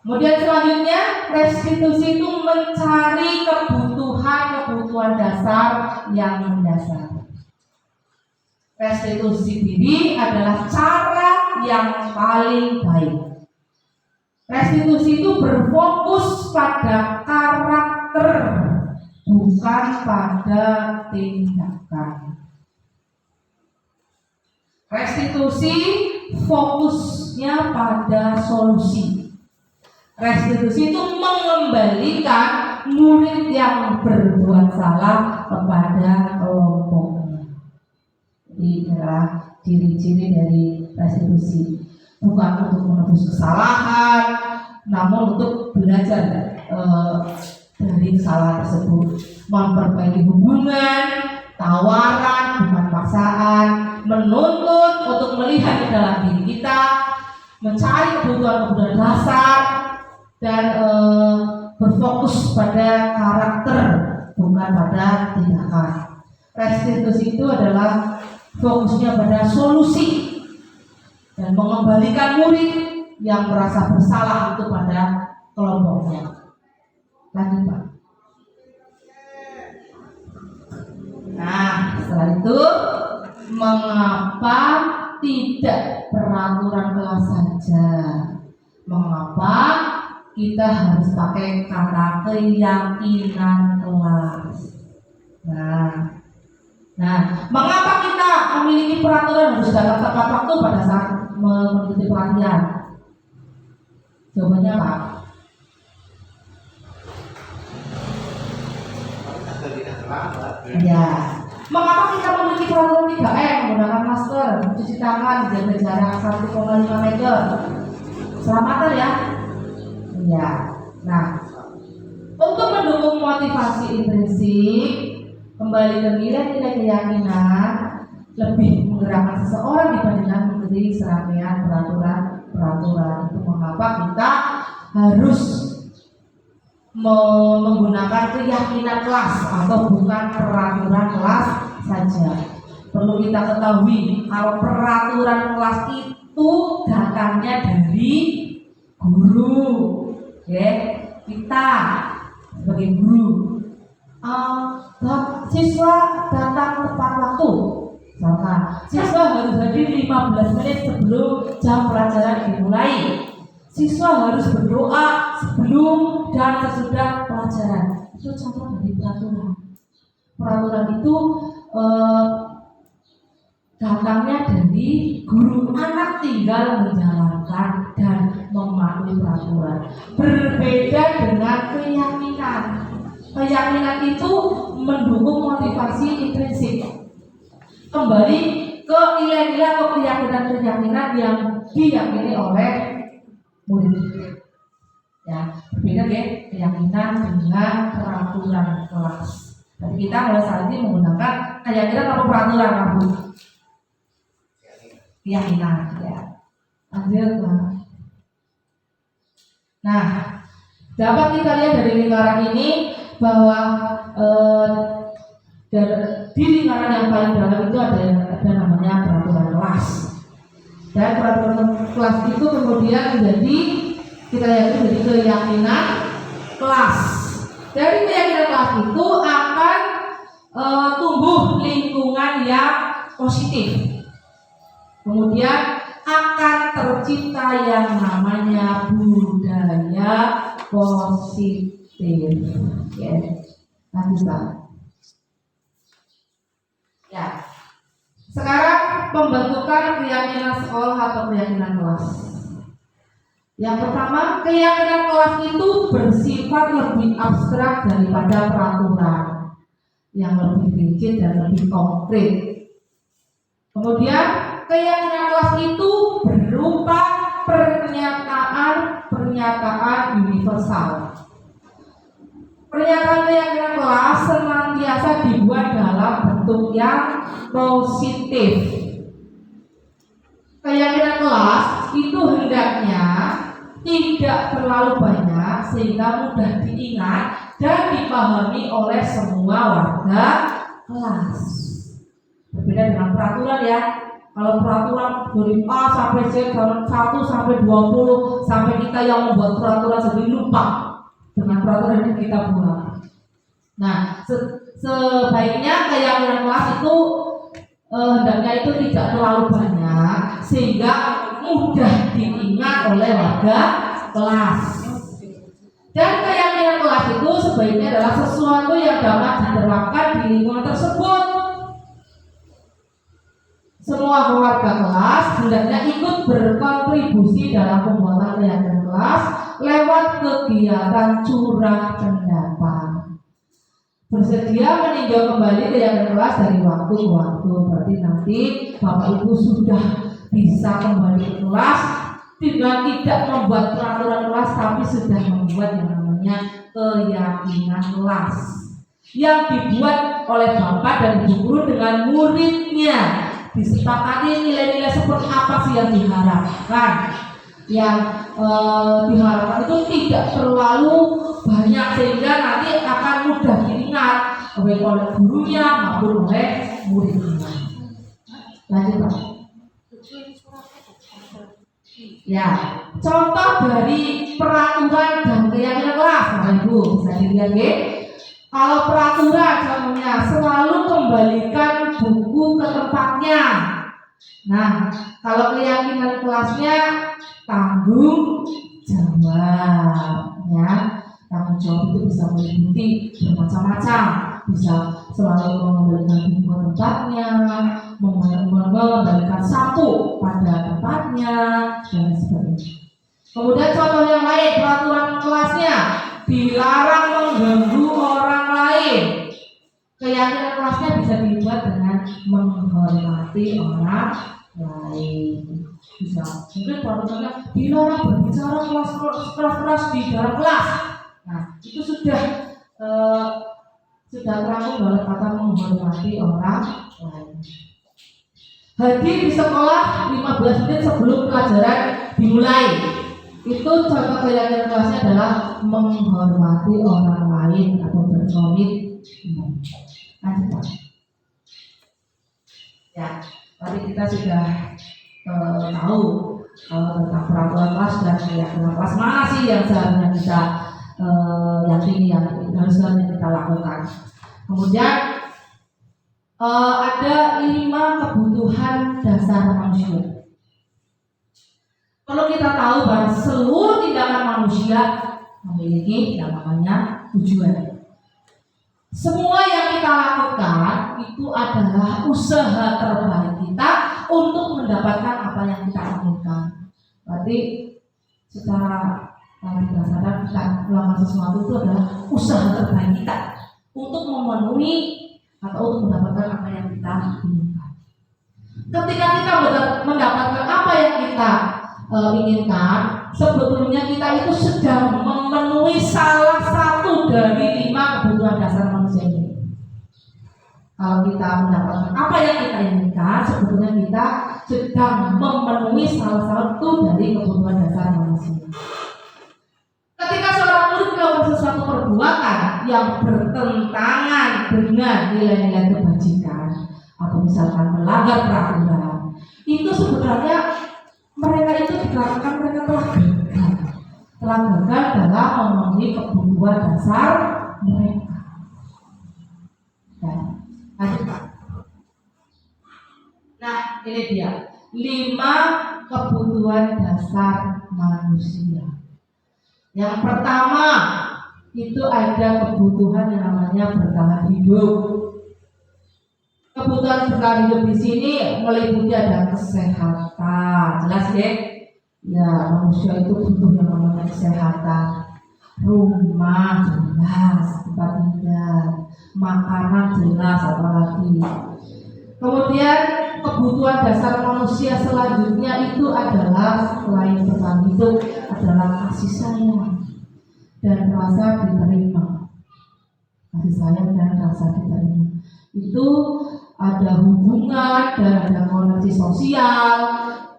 Kemudian selanjutnya, restitusi itu mencari kebutuhan dasar yang mendasar. Restitusi diri adalah cara yang paling baik. Restitusi itu berfokus pada karakter, bukan pada tindakan. Restitusi fokusnya pada solusi. Restitusi itu mengembalikan murid yang berbuat salah kepada kelompoknya. Ini adalah ciri-ciri dari restitusi. Bukan untuk menebus kesalahan, namun untuk belajar dari kesalahan tersebut, memperbaiki hubungan, tawaran bukan paksaan, menuntut untuk melihat ke dalam diri kita, mencari kebutuhan dasar, dan berfokus pada karakter bukan pada tindakan. Restitusi itu adalah fokusnya pada solusi dan mengembalikan murid yang merasa bersalah itu pada kelompoknya. Lanjut Pak. Nah, setelah itu mengapa tidak peraturan kelas saja? Mengapa kita harus pakai kata keyakinan kelas? Nah, mengapa kita memiliki peraturan harus datang tepat waktu pada saat mengikuti pelatihan? Jawabannya apa? Ya. Mengapa kita memiliki peraturan 3M, menggunakan masker, mencuci tangan, jaga jarak 1,5 meter? Selamatan ya. Ya. Nah, untuk mendukung motivasi intrinsik, kembali ke nilai-nilai keyakinan, lebih menggerakkan seseorang dibandingkan mengikuti serangkaian peraturan. Itu mengapa kita harus menggunakan keyakinan kelas atau bukan peraturan kelas saja. Perlu kita ketahui kalau peraturan kelas itu datangnya dari guru, ya, kita sebagai guru. Siswa datang tepat waktu. Misalkan siswa harus hadir 15 menit sebelum jam pelajaran dimulai. Siswa harus berdoa sebelum dan sesudah pelajaran. Itu contoh dari peraturan. Peraturan itu datangnya dari guru. Anak tinggal menjalankan dan mematuhi peraturan. Berbeda dengan keyakinan. Keyakinan itu mendukung motivasi intrinsik. Kembali ke nilai-nilai atau keyakinan-keyakinan yang diyakini oleh murid. Ya, berbeda ya keyakinan dengan peraturan kelas. Jadi kita mulai saat ini menggunakan keyakinan atau peraturan kamu. Keyakinan, ya. Lanjut. Nah, dapat kita lihat dari lingkaran ini bahwa di lingkaran yang paling dalam itu ada namanya peraturan kelas. Dan peraturan kelas itu kemudian menjadi kita yakini menjadi keyakinan kelas. Dari keyakinan kelas itu akan tumbuh lingkungan yang positif. Kemudian akan tercipta yang namanya budaya positif. Ya, lanjut Pak. Ya. Sekarang pembentukan keyakinan sekolah atau keyakinan kelas. Yang pertama, keyakinan kelas itu bersifat lebih abstrak daripada peraturan yang lebih rigid dan lebih konkret. Kemudian, keyakinan kelas itu berupa pernyataan universal. Pernyataan keyakinan kelas senantiasa dibuat dalam bentuk yang positif. Keyakinan kelas itu hendaknya tidak terlalu banyak sehingga mudah diingat dan dipahami oleh semua warga kelas. Berbeda dengan peraturan ya. Kalau peraturan dari A sampai Z, dari 1 sampai 20, sampai kita yang membuat peraturan sendiri lupa dengan peraturan yang kita buat. Nah, sebaiknya keyakinan kelas itu hendaknya itu tidak terlalu banyak sehingga mudah diingat oleh warga kelas. Dan keyakinan kelas itu sebaiknya adalah sesuatu yang dapat diterapkan di lingkungan tersebut. Semua warga kelas hendaknya ikut berkontribusi dalam pembuatan keyakinan kelas lewat kegiatan curah pendapat. Bersedia meninjau kembali keyakinan kelas dari waktu ke waktu. Berarti nanti Bapak Ibu sudah bisa kembali ke kelas dengan tidak membuat peraturan kelas, tapi sudah membuat yang namanya keyakinan kelas yang dibuat oleh Bapak dan Ibu guru dengan muridnya. Disepakati nilai-nilai seperti apa sih yang diharapkan. Yang diharapkan itu tidak terlalu banyak sehingga nanti akan mudah diingat baik oleh gurunya maupun oleh muridnya. Lanjut Pak. Ya, contoh dari peraturan dan keyakinan kelas, Bapak Ibu bisa dilihat ya. Kalau peraturan contohnya selalu kembalikan buku ke tempatnya. Nah, kalau keyakinan kelasnya tanggung jawab, ya. Tanggung jawab itu bisa meliputi bermacam-macam, bisa selalu mengembalikan buku ke tempatnya, mengembalikan sapu pada tempatnya, dan sebagainya. Kemudian contoh yang lain, peraturan kelasnya dilarang mengganggu orang lain. Keyakinan kelasnya bisa dibuat dengan menghormati orang lain. Bisa mungkin peraturannya dilarang berbicara keras di dalam kelas. Nah, itu sudah terangkum dalam kata menghormati orang lain. Hadir di sekolah 15 menit sebelum pelajaran dimulai. Itu contoh keyakinan kelasnya adalah menghormati orang lain atau berkomitmen. Lanjut. Ya, tadi kita sudah tahu tentang peraturan kelas dan keyakinan kelas. Mana sih yang seharusnya kita yakini, yang harusnya kita lakukan. Kemudian ada 5 kebutuhan dasar manusia. Perlu kita tahu bahwa seluruh tindakan manusia memiliki yang namanya tujuan. Semua yang kita lakukan itu adalah usaha terbaik kita untuk mendapatkan apa yang kita inginkan. Berarti secara tidak sadar kita melakukan sesuatu itu adalah usaha terbaik kita untuk memenuhi atau untuk mendapatkan apa yang kita inginkan. Ketika kita mendapatkan apa yang kita inginkan, sebetulnya kita itu sedang memenuhi salah satu dari 5 kebutuhan dasar manusia ini. Kalau kita mendapatkan apa yang kita inginkan, sebetulnya kita sedang memenuhi salah satu dari kebutuhan dasar manusia. Ketika seorang murid melakukan sesuatu perbuatan yang bertentangan dengan nilai-nilai kebajikan atau misalkan melanggar peraturan, itu sebenarnya mereka itu dikatakan mereka telah gagal dalam memenuhi kebutuhan dasar mereka. Nah, ini dia 5 kebutuhan dasar manusia. Yang pertama itu ada kebutuhan yang namanya bertahan hidup. Kebutuhan bertahan hidup di sini meliputi ada kesehatan, jelas ya. Ya, manusia itu butuh yang namanya kesehatan. Rumah jelas, tempat tinggal, makanan jelas, apalagi. Kemudian kebutuhan dasar manusia selanjutnya itu adalah selain bertahan hidup adalah kasih sayang dan rasa diterima. Kasih sayang dan rasa diterima itu ada hubungan dan ada koneksi sosial,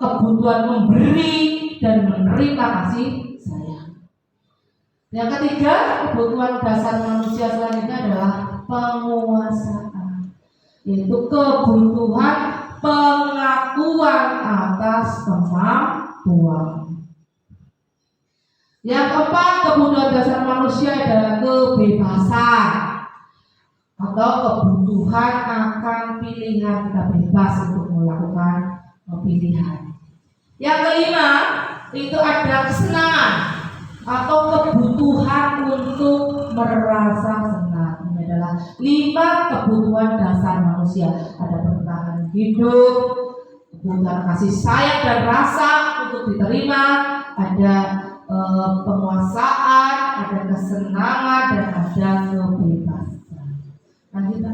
kebutuhan memberi dan menerima kasih sayang. Yang ketiga, kebutuhan dasar manusia selanjutnya adalah penguasaan, yaitu kebutuhan pengakuan atas kemampuan. Yang keempat, kebutuhan dasar manusia adalah kebebasan atau kebutuhan akan pilihan, kita bebas untuk melakukan pilihan. Yang kelima, itu ada kesenangan atau kebutuhan untuk merasa senang. Ini adalah 5 kebutuhan dasar manusia. Ada bertahan hidup, kebutuhan kasih sayang dan rasa untuk diterima, ada penguasaan, ada kesenangan dan ada kebebasan. Lanjut.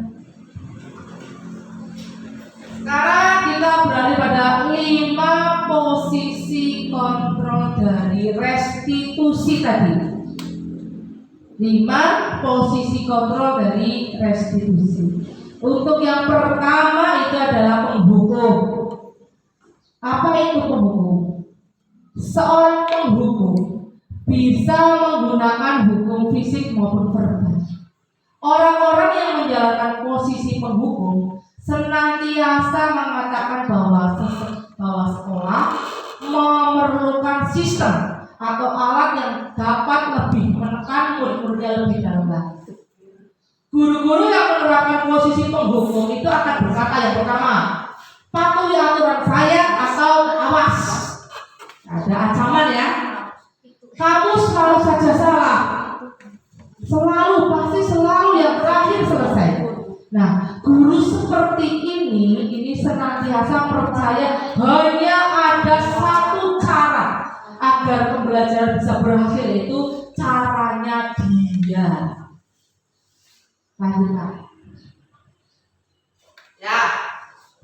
Sekarang kita beralih pada 5 posisi kontrol dari restitusi tadi. 5 posisi kontrol dari restitusi. Untuk yang pertama itu adalah penghukum. Apa itu penghukum? Seorang penghukum bisa menggunakan hukum fisik maupun verbal. Orang-orang yang menjalankan posisi penghukum senantiasa mengatakan bahwa sekolah memerlukan sistem atau alat yang dapat lebih menekan murid-muridnya lebih dalam lagi. Guru-guru yang menerapkan posisi penghukum itu akan berkata yang pertama, patuhi aturan saya atau awas. Ada ancaman ya. Kamu selalu saja salah. Pasti selalu yang terakhir selesai. Nah, guru seperti ini senantiasa percaya hanya ada satu cara agar pembelajaran bisa berhasil, yaitu caranya dia. Lanjutkan. Ya.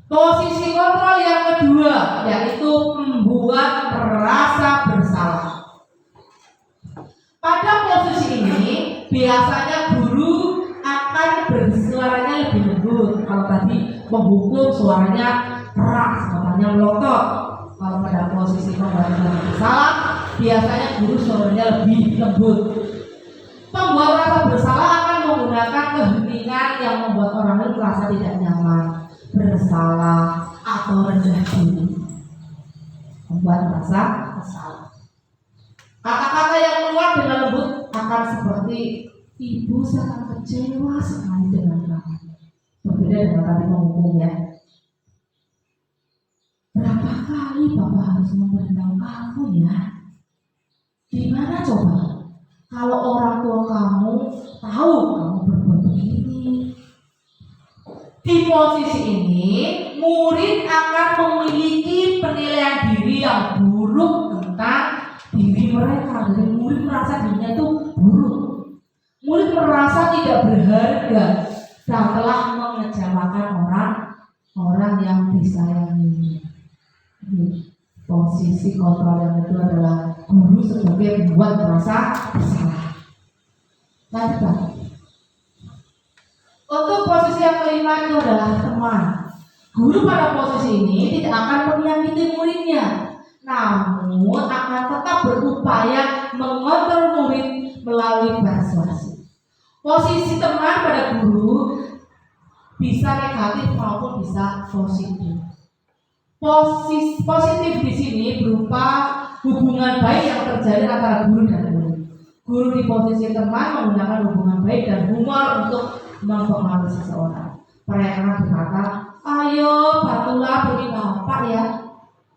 Posisi kontrol yang kedua yaitu membuat merasa bersalah. Pada posisi ini biasanya guru akan bersuaranya lebih lembut. Kalau tadi menghukum suaranya keras, suaranya melotot. Kalau pada posisi membuat merasa bersalah, biasanya guru suaranya lebih lembut. Pembuat rasa bersalah akan menggunakan keheningan yang membuat orang lain merasa tidak nyaman, bersalah atau rendah diri. Membuat merasa bersalah. Kata-kata yang keluar dengan lembut akan seperti, ibu sangat kecewa sekali dengan kamu. Berbeda dengan tadi menghukum ya. Berapa kali Bapak harus memberitahu kamu ya? Gimana coba kalau orang tua kamu tahu kamu berbuat begini? Di posisi ini, murid akan memiliki penilaian diri yang buruk tentang diri mereka. Jadi murid merasa dirinya itu buruk. Murid merasa tidak berharga dan telah mengecewakan orang yang disayangi. Posisi kontrol yang kedua adalah guru sebagai pembuat merasa bersalah. Lanjut. Untuk posisi yang kelima itu adalah teman. Guru pada posisi ini tidak akan menyakiti muridnya, namun akan tetap berupaya mengontrol murid melalui persuasi. Posisi teman pada guru bisa negatif maupun bisa positif. Positif di sini berupa hubungan baik yang terjadi antara guru dan murid. Guru di posisi teman menggunakan hubungan baik dan humor untuk mempengaruhi seseorang. Mereka berkata, ayo bantulah bagi bapak ya.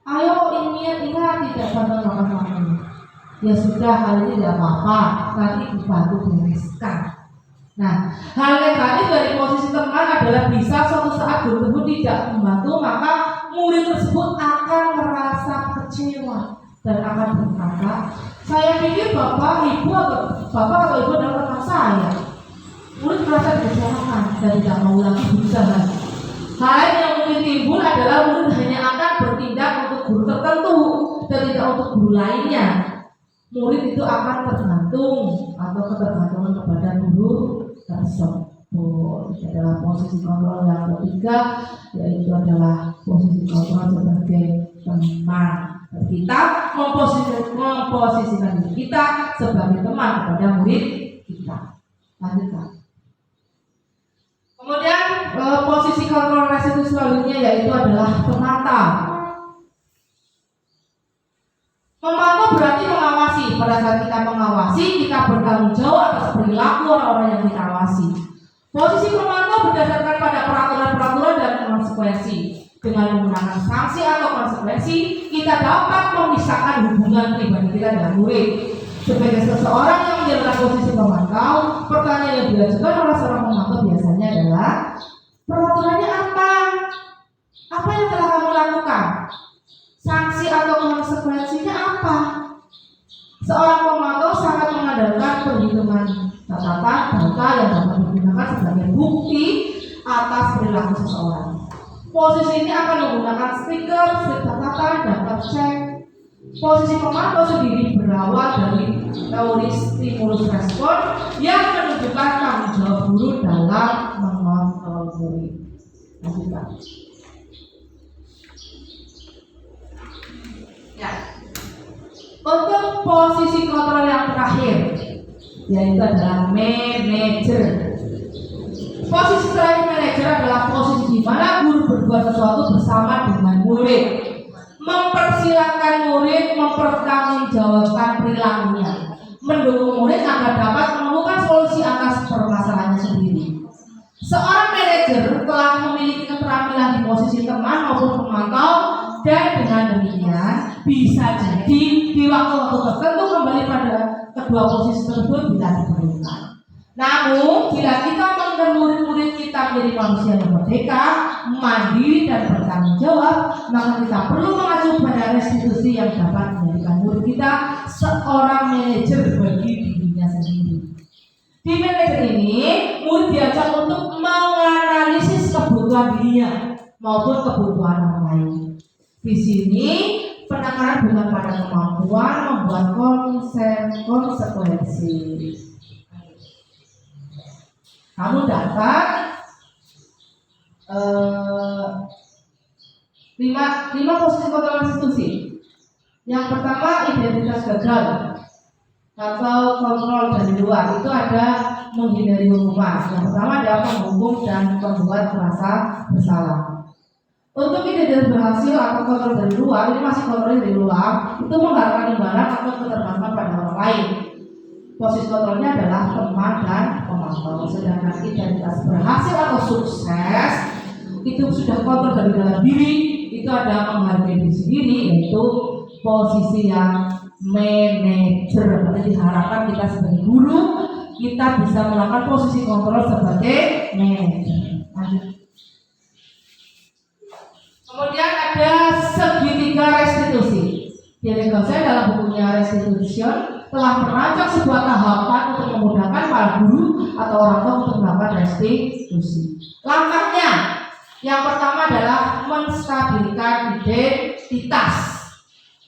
Ayo ingat tidak bantu makan. Ya sudah, hal ini tidak apa-apa, nanti dibantu bereskan. Nah, hal negatif dari posisi teman adalah bisa suatu saat guru tersebut tidak membantu, maka murid tersebut akan merasa kecewa dan akan berkata, saya pikir bapak atau ibu adalah rekan saya. Murid merasa dikecewakan dan tidak mau lagi berusaha. Hal yang mungkin timbul adalah murid hanya akan bertindak untuk guru tertentu dan tidak untuk guru lainnya. Murid itu akan tergantung atau ketergantungan kepada guru tersebut. Ini adalah posisi kontrol yang ketiga, yaitu adalah posisi kontrol sebagai teman. Kita memposisikan diri kita sebagai teman kepada murid kita. Lanjutkan. Kemudian posisi kontrol restitusi selanjutnya yaitu adalah pemantau. Memantau berarti mengawasi. Pada saat kita mengawasi, kita bertanggung jawab atas perilaku orang-orang yang kita awasi. Posisi pemantau berdasarkan pada peraturan-peraturan dan konsekuensi. Dengan menggunakan sanksi atau konsekuensi, kita dapat memisahkan hubungan pribadi kita dengan murid. Sebagai seseorang yang menjalankan posisi pemantau, pertanyaan yang diajukan oleh seorang pemantau biasanya adalah, peraturannya apa? Apa yang telah kamu lakukan? Sanksi atau konsekuensinya apa? Seorang pemantau sangat mengandalkan perhitungan catatan data yang dapat digunakan sebagai bukti atas perilaku seseorang. Posisi ini akan menggunakan stiker, catatan, daftar cek. Posisi pemantau sendiri berawal dari teori stimulus respon yang menunjukkan tanggung jawab guru dalam mengontrol murid. Lanjutkan. Ya. Untuk posisi kontrol yang terakhir, yaitu adalah manajer. Posisi terakhir manajer adalah posisi di mana guru berbuat sesuatu bersama dengan murid, mempersilahkan murid mempertanggungjawabkan perilakunya, mendukung murid agar dapat menemukan solusi atas permasalahannya sendiri. Seorang manajer telah memiliki keterampilan di posisi teman maupun pemantau, dan dengan demikian bisa jadi di waktu-waktu tertentu kembali pada kedua posisi tersebut bila diperlukan. Namun, bila kita mengajar murid-murid kita menjadi manusia yang merdeka, mandiri dan bertanggung jawab, maka kita perlu mengacu pada restitusi yang dapat menjadikan murid kita seorang manajer bagi dirinya sendiri. Di manajer ini, murid diajak untuk menganalisis kebutuhan dirinya maupun kebutuhan orang lain. Di sini penekanan bukan pada kemampuan membuat konsekuensi. Kamu dapat 5 posisi kontrol restitusi. Yang pertama, identitas gagal atau kontrol dari luar. Itu ada menghindari hukuman. Yang pertama adalah menghukum dan membuat merasa bersalah. Untuk identitas berhasil atau kontrol dari luar, ini masih kontrol dari luar, itu mengharapkan imbalan atau ketergantungan pada orang lain. Posisi kontrolnya adalah teman dan pemantau. Sedangkan identitas berhasil atau sukses itu sudah kontrol dari dalam diri, itu ada menghargai diri sendiri, yaitu posisi yang manajer. Berarti diharapkan kita sebagai guru kita bisa melakukan posisi kontrol sebagai manajer. Kemudian ada segitiga restitusi. Jadi saya dalam bukunya Restitution telah merancang sebuah tahapan untuk memudahkan para guru atau orang tua untuk melakukan restitusi. Langkahnya, yang pertama adalah menstabilkan identitas.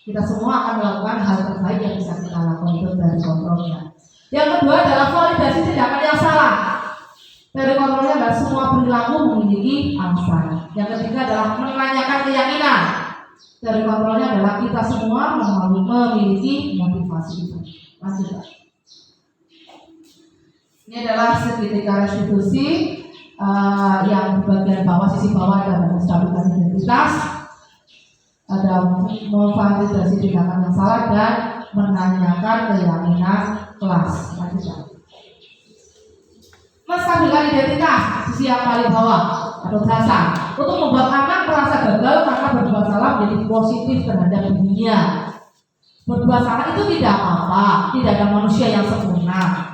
Kita semua akan melakukan hal terbaik yang bisa kita lakukan itu dari kontrolnya. Yang kedua adalah validasi tindakan yang salah. Dari kontrolnya adalah semua perilaku memiliki alasan. Yang ketiga adalah menanyakan keyakinan. Dari kontrolnya adalah kita semua memiliki motivasi itu. Lanjut. Ini adalah segitiga restitusi yang di bagian bawah, sisi bawah ada menstabilkan identitas, ada memvalidasi tindakan yang salah dan menanyakan keyakinan kelas. Lanjut. Menstabilkan identitas, sisi yang paling bawah atau dasar, untuk membuat anak merasa gagal karena berbuat salah menjadi positif terhadap dirinya. Berbuat salah itu tidak apa-apa, tidak ada manusia yang sempurna.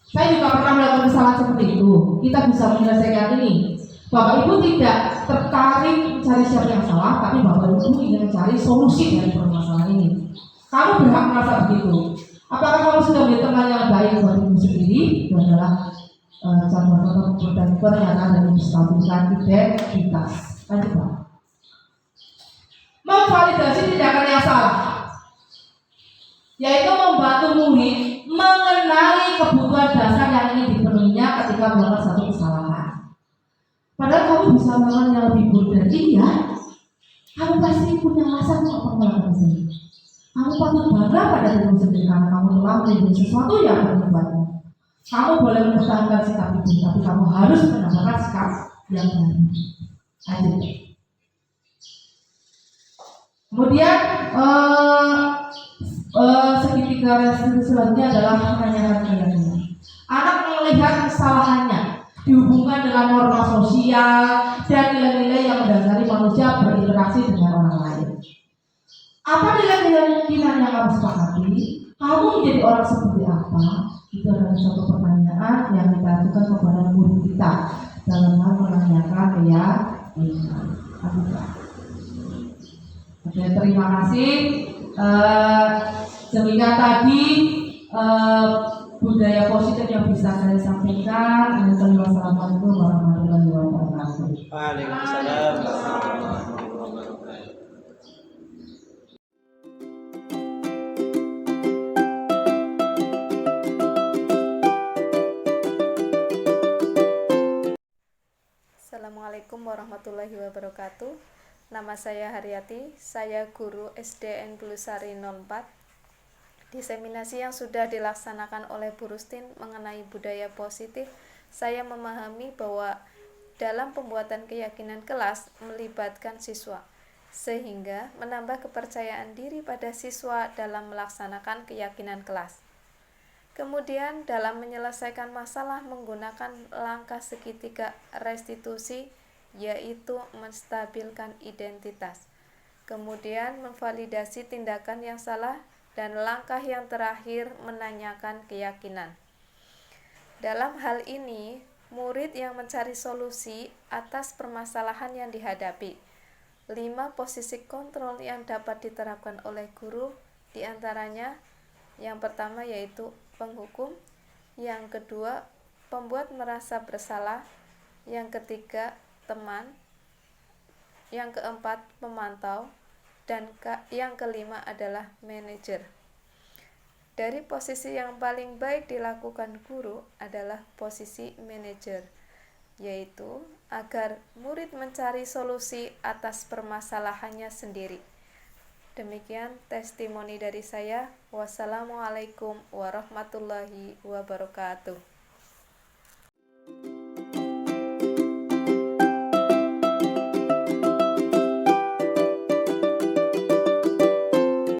Saya juga pernah melakukan kesalahan seperti itu. Kita bisa menyelesaikan ini. Bapak Ibu tidak tertarik mencari siapa yang salah, tapi Bapak Ibu ingin mencari solusi dari permasalahan ini. Kamu berhak merasa begitu. Apakah kamu sudah menjadi teman yang baik buat dirimu sendiri? Itu adalah contoh-contoh dan pernyataan dari menstabilkan identitas. Lanjut Pak. Memvalidasi tindakan yang salah, yaitu membantu murid mengenali kebutuhan dasar yang ingin dipenuhinya ketika melakukan satu kesalahan. Padahal kamu bisa melakukan yang lebih buruk dari dia. Kamu pasti punya alasan untuk melakukan ini. Kamu patut bangga pada dirimu sendiri karena kamu telah melindungi sesuatu yang bermanfaat. Kamu boleh mempertahankan sikap itu, tapi kamu harus menambahkan sikap yang baru. Lanjut. Kemudian segitiga selanjutnya adalah menanyakan keyakinan. Anak melihat kesalahannya dihubungkan dengan norma sosial dan nilai-nilai yang mendasari manusia berinteraksi dengan orang lain. Apa nilai-nilai keyakinan yang kamu sepakati? Kamu menjadi orang seperti apa? Itu adalah suatu pertanyaan yang kita ajukan kepada guru kita dalam hal menanyakan keyakinan. Oke, terima kasih. Demikian tadi budaya positif yang bisa saya sampaikan. Wassalamualaikum warahmatullahi wabarakatuh. Waalaikumsalam warahmatullahi wabarakatuh. Assalamualaikum warahmatullahi wabarakatuh. Nama saya Haryati, saya guru SDN Belusari 04. Diseminasi yang sudah dilaksanakan oleh Bu Rustin mengenai budaya positif, saya memahami bahwa dalam pembuatan keyakinan kelas melibatkan siswa, sehingga menambah kepercayaan diri pada siswa dalam melaksanakan keyakinan kelas. Kemudian dalam menyelesaikan masalah menggunakan langkah segitiga restitusi, yaitu menstabilkan identitas. Kemudian memvalidasi tindakan yang salah, dan langkah yang terakhir menanyakan keyakinan. Dalam hal ini, murid yang mencari solusi atas permasalahan yang dihadapi. 5 posisi kontrol yang dapat diterapkan oleh guru, diantaranya yang pertama yaitu penghukum, yang kedua pembuat merasa bersalah, yang ketiga teman, yang keempat pemantau, dan yang kelima adalah manajer. Dari posisi yang paling baik dilakukan guru adalah posisi manajer, yaitu agar murid mencari solusi atas permasalahannya sendiri. Demikian testimoni dari saya. Wassalamualaikum warahmatullahi wabarakatuh.